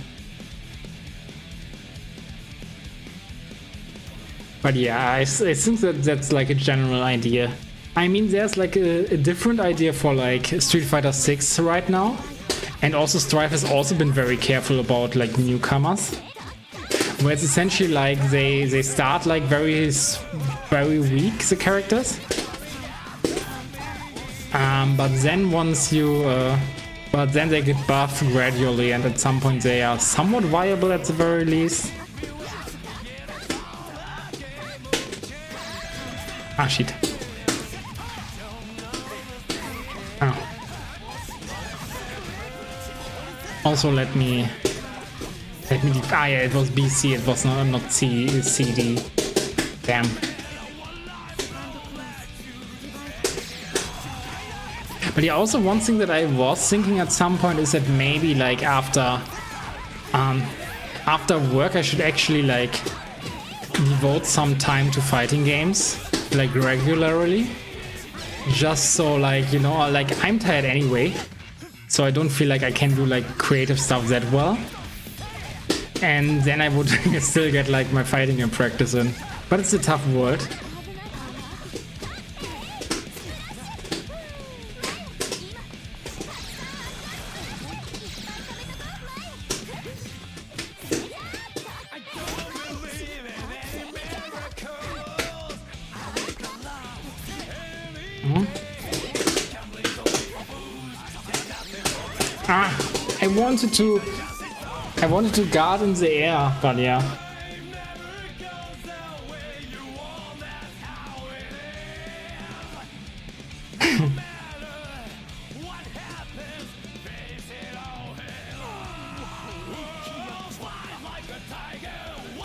But yeah, I think that's like a general idea. I mean, there's like a different idea for like Street Fighter 6 right now. And also Strife has also been very careful about like newcomers. Where it's essentially like they start like very weak, the characters. But then once you, but then they get buffed gradually, and at some point they are somewhat viable at the very least. Ah, shit. Oh. Also, let me. Ah, yeah, it was BC. It was not CD. Damn. But yeah, also one thing that I was thinking at some point is that maybe like after work I should actually like devote some time to fighting games, like regularly. Just so like, you know, like I'm tired anyway, so I don't feel like I can do like creative stuff that well. And then I would still get like my fighting game practice in. But it's a tough world. I wanted to guard in the air, but yeah.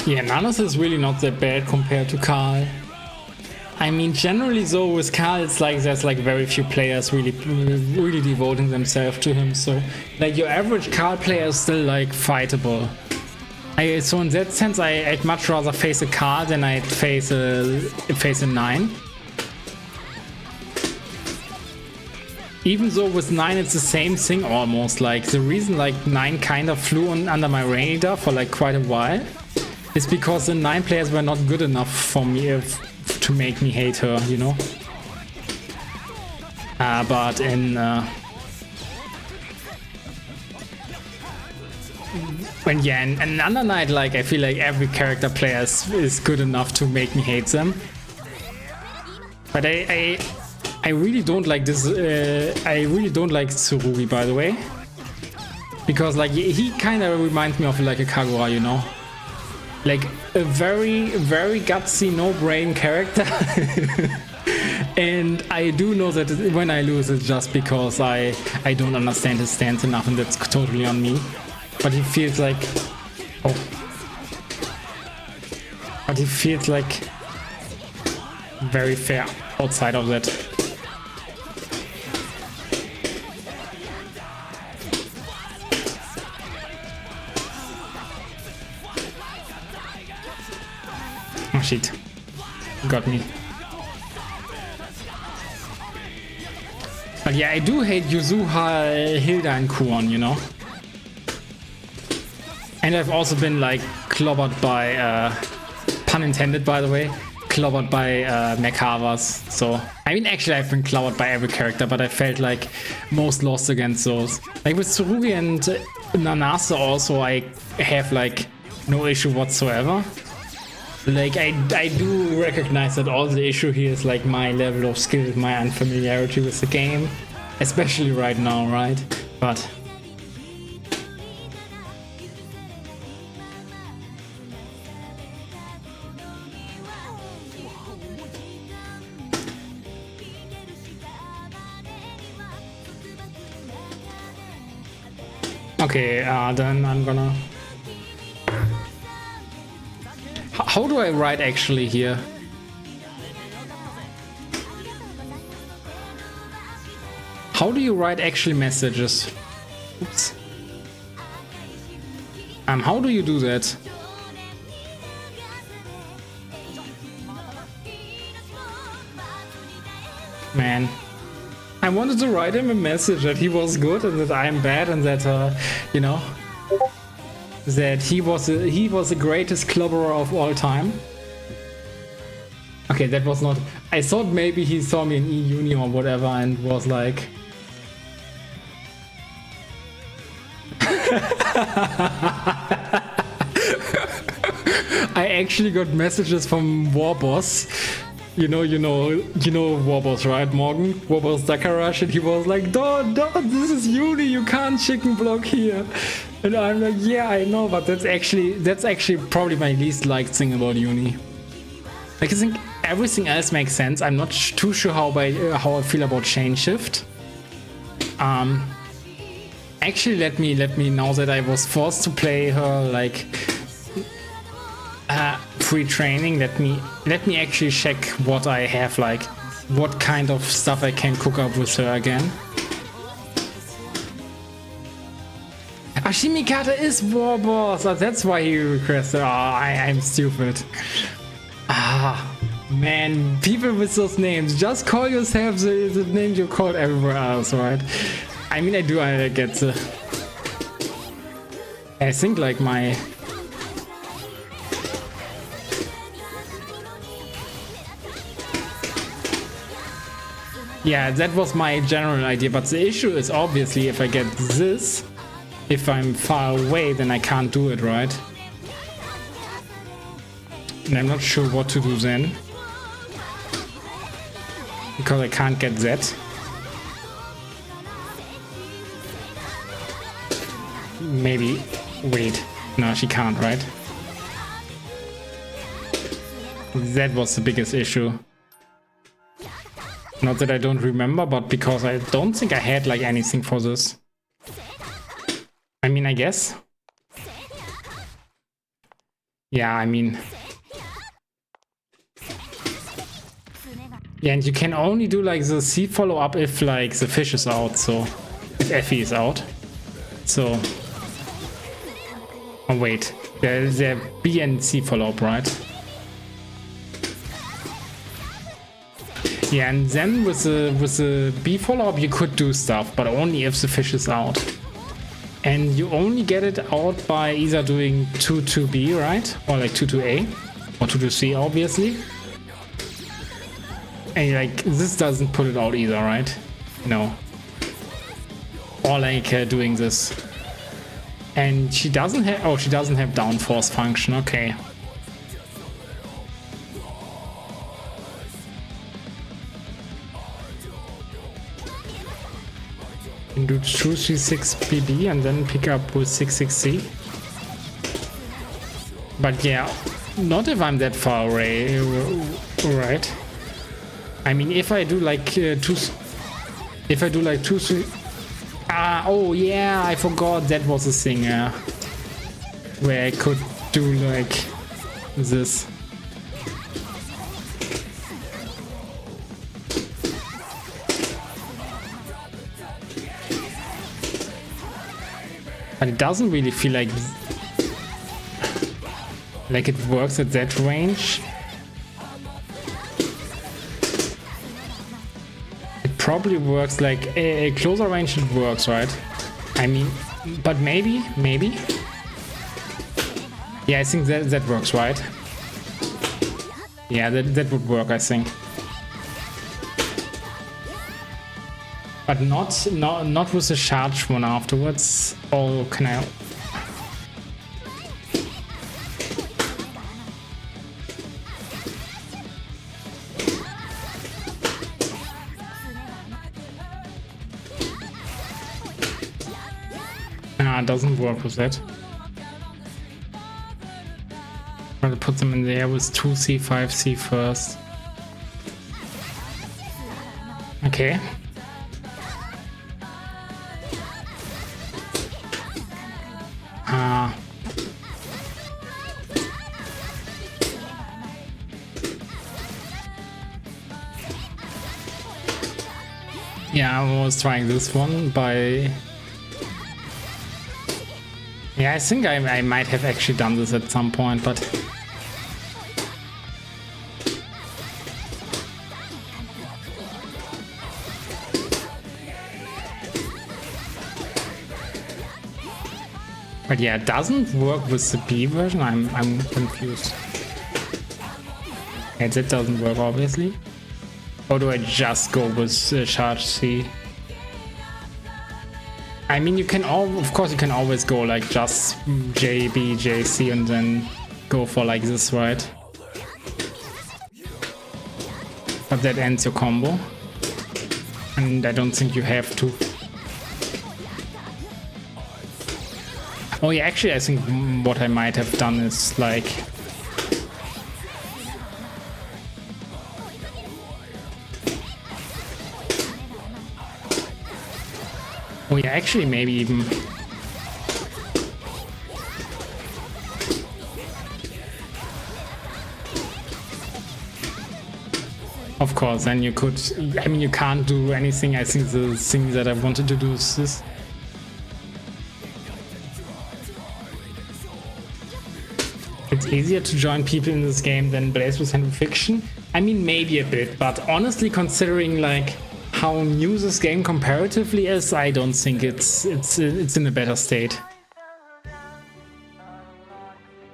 Yeah, Nanos is really not that bad compared to Karl. I mean, generally though, with Karl it's like there's like very few players really devoting themselves to him, so like your average Karl player is still like fightable. So in that sense I'd much rather face a Karl than I'd face a 9. Even though with 9 it's the same thing almost. Like the reason like 9 kind of flew under my radar for like quite a while is because the 9 players were not good enough for me to make me hate her, you know. But in in another night, like I feel like every character player is good enough to make me hate them. But I really don't like this. I really don't like Tsurugi, by the way, because like he kind of reminds me of like a Kagura, you know. Like a very, very gutsy, no-brain character. And I do know that when I lose it's just because I don't understand his stance enough, and that's totally on me. But he feels like... Oh. But he feels like very fair outside of that. Oh shit, got me. But yeah, I do hate Yuzuha, Hilda and Kuon, you know? And I've also been like clobbered by, pun intended by the way, clobbered by Mekhavas. So, I mean actually I've been clobbered by every character, but I felt like most lost against those. Like with Tsurugi and Nanase also I have like no issue whatsoever. Like, I do recognize that all the issue here is like my level of skill, my unfamiliarity with the game. Especially right now, right? But... Okay, then I'm gonna... How do I write actually here? How do you write actually messages? Oops. How do you do that? Man. I wanted to write him a message that he was good and that I'm bad and that, you know, that he was the greatest clobberer of all time. Okay, that was not... I thought maybe he saw me in E-Uni or whatever and was like... I actually got messages from Warboss. You know Warboss, right, Morgan? Warboss Dakarash, and he was like, don't, this is Uni, you can't chicken block here. And I'm like, yeah, I know, but that's actually probably my least liked thing about Uni. Like, I everything else makes sense. I'm not too sure how I feel about chain shift. Actually, let me now that I was forced to play her like pre-training. Let me actually check what I have, like what kind of stuff I can cook up with her again. Ashimikata is war boss. That's why he requested. Oh, I'm stupid. Man, people with those names, just call yourself the name you called everywhere else, right? I mean, I get the... I think like my... Yeah, that was my general idea, but the issue is obviously if I get this, if I'm far away, then I can't do it, right? And I'm not sure what to do then. Because I can't get that. Maybe. Wait. No, she can't, right? That was the biggest issue. Not that I don't remember, but because I don't think I had like anything for this. I mean, I guess. Yeah, I mean... Yeah, and you can only do like the C follow-up if like the fish is out, so... If Effie is out. So... Oh wait, there's a B and C follow-up, right? Yeah, and then with the B follow-up you could do stuff, but only if the fish is out. And you only get it out by either doing 2-2B, right? Or like 2-2A. Or 2-2C, obviously. And like, this doesn't put it out either, right? No. Or like doing this. And she doesn't have... Oh, she doesn't have downforce function, okay. And do 2-3-6 BB and then pick up with 6-6C. But yeah, not if I'm that far away, right? I mean, if I do like 2-3... oh yeah, I forgot that was a thing, where I could do like this. But it doesn't really feel like it works at that range. It probably works like a closer range. It works, right? I mean, but maybe. Yeah, I think that works, right? Yeah, that would work, I think. But not with the charge one afterwards. Or can I? Nah, it doesn't work with that. I'll put them in there with 2C, 5C first. Okay. Yeah, I was trying this one by... Yeah, I think I might have actually done this at some point, but... But yeah, it doesn't work with the B version. I'm confused. Yeah, that doesn't work, obviously. Or do I just go with charge C? I mean, you can of course you can always go like just J, B, J, C and then go for like this, right? But that ends your combo. And I don't think you have to. Oh yeah, actually I think what I might have done is like... Oh yeah, actually maybe even. Of course, then you could, I mean, you can't do anything. I think the thing that I wanted to do is this. It's easier to join people in this game than Blaze with Hand of Fiction. I mean, maybe a bit, but honestly, considering like how new this game comparatively is, I don't think it's in a better state.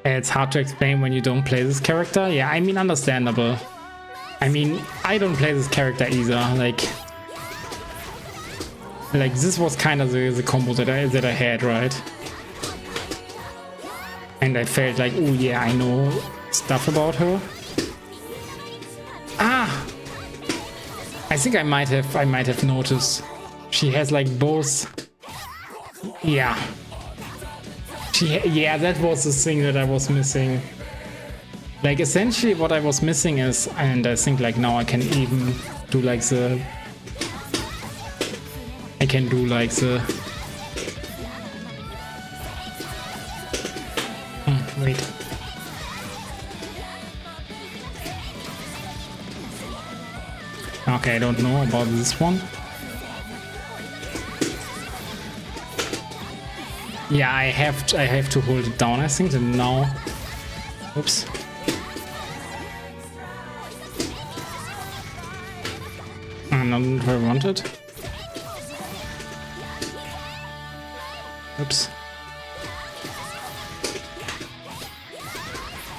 It's hard to explain when you don't play this character. Yeah, I mean, understandable. I mean, I don't play this character either. Like this was kind of the combo that I had, right? And I felt like, oh yeah, I know stuff about her. Ah, I think I might have noticed. She has like both. Yeah. Yeah, that was the thing that I was missing. Like essentially what I was missing is, and I think like now I can even do like the, I can do like the, wait. Okay, I don't know about this one. Yeah, I have to hold it down, I think, and now, oops. Not where I wanted. Oops.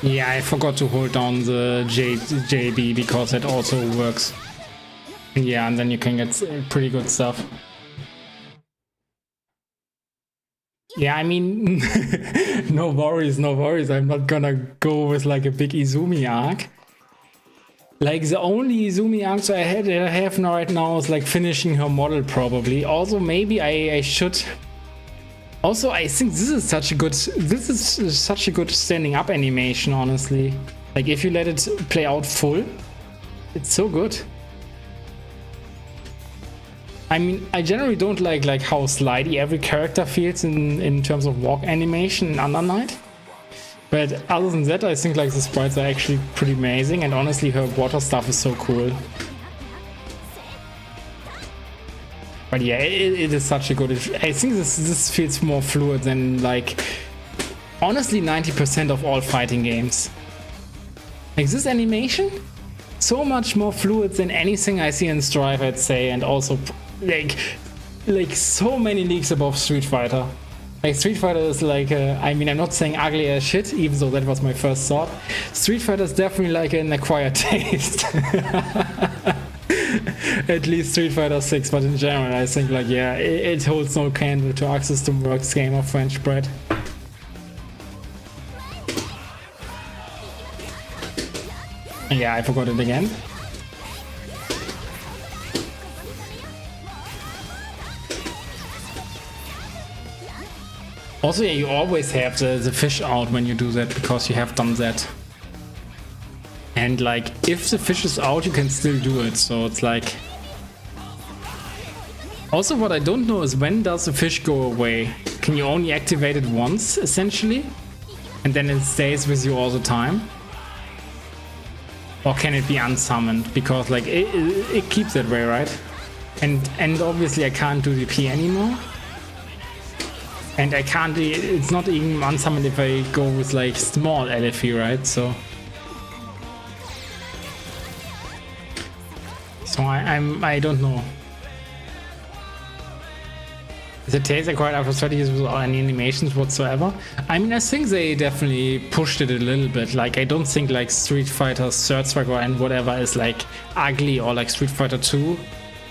Yeah, I forgot to hold down the JB because it also works. Yeah, and then you can get pretty good stuff. Yeah, I mean, no worries, no worries. I'm not gonna go with like a big Izumi arc. Like the only Izumi arcs I have now right now is like finishing her model probably. Also maybe I should. Also I think this is such a good standing up animation, honestly. Like if you let it play out full, it's so good. I mean, I generally don't like how slidey every character feels in terms of walk animation in Under Night. But other than that, I think like the sprites are actually pretty amazing, and honestly her water stuff is so cool. But yeah, it is such a good, I think this feels more fluid than like, honestly 90% of all fighting games. Like this animation, so much more fluid than anything I see in Strife, I'd say, and also like so many leagues above Street Fighter. Like Street Fighter is like, I mean, I'm not saying ugly as shit, even though that was my first thought. Street Fighter is definitely like an acquired taste. At least Street Fighter 6, but in general, I think like, yeah, it holds no candle to Arc System Works' game of French bread. Yeah, I forgot it again. Also, yeah, you always have the fish out when you do that, because you have done that. And like, if the fish is out, you can still do it, so it's like... Also, what I don't know is when does the fish go away? Can you only activate it once, essentially? And then it stays with you all the time? Or can it be unsummoned? Because like, it keeps that way, right? And obviously I can't do DP anymore. And I can't, it's not even unsummoned if I go with like small LFE, right? So I don't know. The tails acquired after 30 years without any animations whatsoever. I mean, I think they definitely pushed it a little bit. Like, I don't think like Street Fighter Third Strike and whatever is like ugly, or like Street Fighter 2.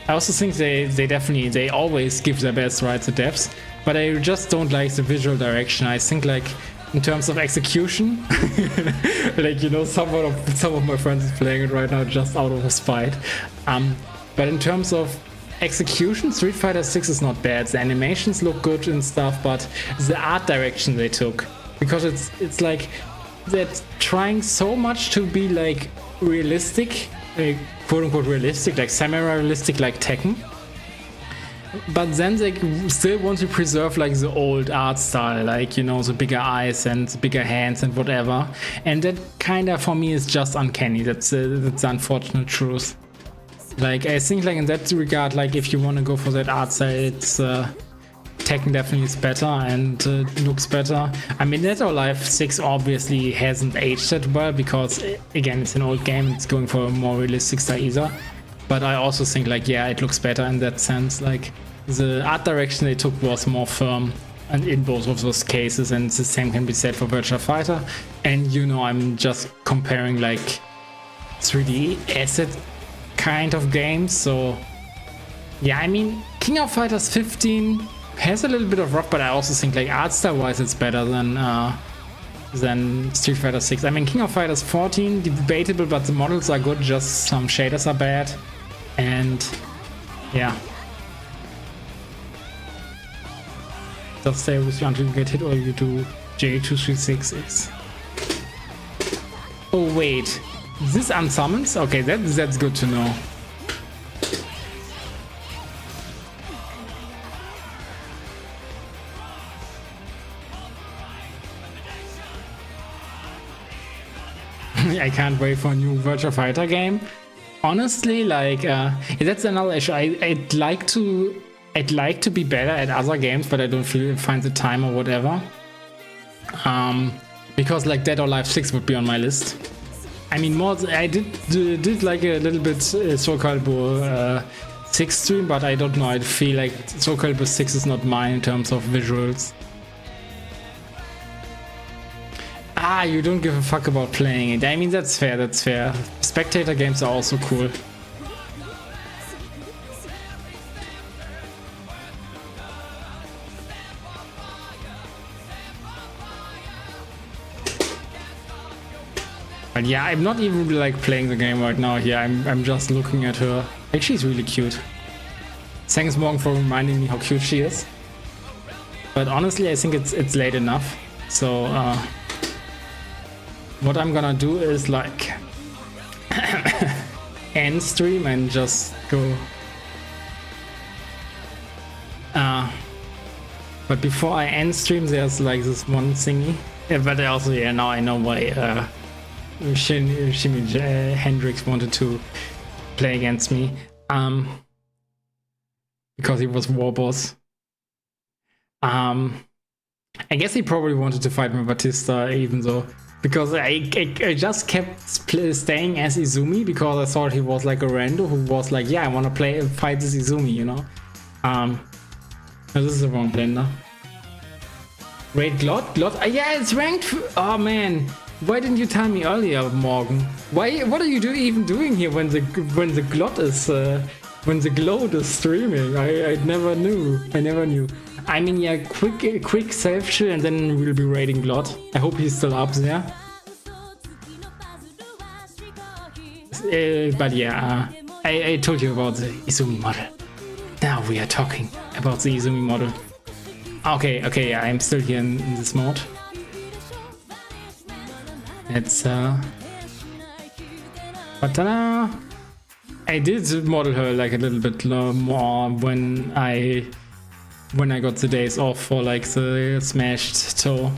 I also think they always give their best, right, the depths. But I just don't like the visual direction. I think like in terms of execution, like, you know, some of my friends is playing it right now just out of spite. But in terms of execution, Street Fighter 6 is not bad. The animations look good and stuff, but the art direction they took, because it's like they're trying so much to be like realistic, quote unquote realistic, like semi-realistic, like Tekken. but then they still want to preserve like the old art style, like, you know, the bigger eyes and the bigger hands and whatever. And that kind of for me is just uncanny. That's the unfortunate truth. Like, I think like in that regard, like if you want to go for that art style, it's Tekken definitely is better and looks better. I mean, Dead or Alive 6 obviously hasn't aged that well because, again, it's an old game and it's going for a more realistic style either. But I also think like, yeah, it looks better in that sense. Like, the art direction they took was more firm and in both of those cases, and the same can be said for Virtua Fighter. And, you know, I'm just comparing like 3D asset kind of games. So yeah, I mean, King of Fighters 15 has a little bit of rough, but I also think like art style wise it's better than Street Fighter 6. I mean, King of Fighters 14 debatable, but the models are good, just some shaders are bad. And yeah, just stay with you until you get hit or you do J236X. Oh wait, this unsummons? Okay, that's good to know. I can't wait for a new Virtua Fighter game. Honestly, like that's another issue. I'd like to be better at other games, but I don't find the time or whatever. Because like Dead or Alive 6 would be on my list. I mean, more I did like a little bit Soul Calibur 6 stream, but I don't know. I feel like Soul Calibur 6 is not mine in terms of visuals. Ah, you don't give a fuck about playing it. I mean, that's fair, that's fair. Spectator games are also cool. But yeah, I'm not even really, like playing the game right now here. I'm just looking at her. Like, she's really cute. Thanks, Morgan, for reminding me how cute she is. But honestly, I think it's late enough. So, what I'm gonna do is like end stream and just go. But before I end stream, there's like this one thingy. Yeah, but also, yeah, now I know why Jimi Hendrix wanted to play against me. Because he was war boss. I guess he probably wanted to fight me Batista, even though. Because I just kept staying as Izumi because I thought he was like a rando who was like, yeah, I want to fight this Izumi, you know. This is the wrong blender. Raid Glot? Yeah, it's ranked. Oh man, why didn't you tell me earlier, Morgan? What are you even doing here when the Glot is when the Gloat is streaming? I never knew. I mean, yeah, quick self chill and then we'll be raiding Glot. I hope he's still up there. But yeah, I told you about the Izumi model. Now we are talking about the Izumi model. Okay, yeah, I'm still here in this mode. It's ta-da! I did model her like a little bit more when I got the days off for like the smashed toe.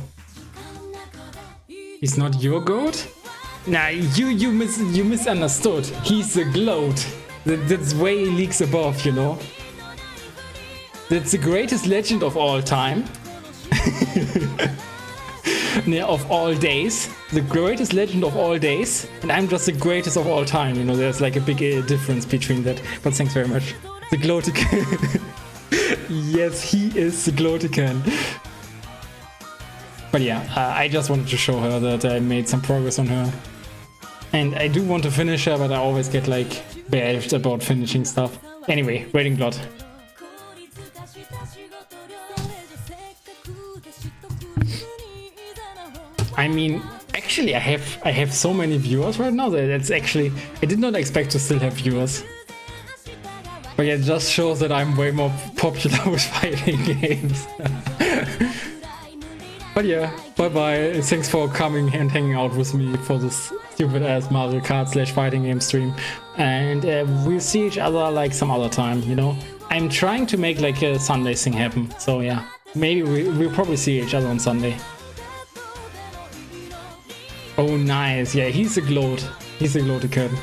He's not your goat? Nah, you misunderstood. He's the Gloat. That's way leagues above, you know. That's the greatest legend of all time. Yeah, of all days. The greatest legend of all days. And I'm just the greatest of all time, you know. There's like a big difference between that. But thanks very much. The Gloatican. Yes, he is the Gloatican. But yeah, I just wanted to show her that I made some progress on her. And I do want to finish her, but I always get like bashed about finishing stuff. Anyway, raiding Glot. I mean, actually I have so many viewers right now that it's actually, I did not expect to still have viewers. But yeah, it just shows that I'm way more popular with fighting games. But yeah, bye bye. Thanks for coming and hanging out with me for this stupid ass Mario Kart / fighting game stream. And we'll see each other like some other time, you know? I'm trying to make like a Sunday thing happen. So yeah, maybe we'll probably see each other on Sunday. Oh, nice. Yeah, he's a gloat. He's a gloated curtain.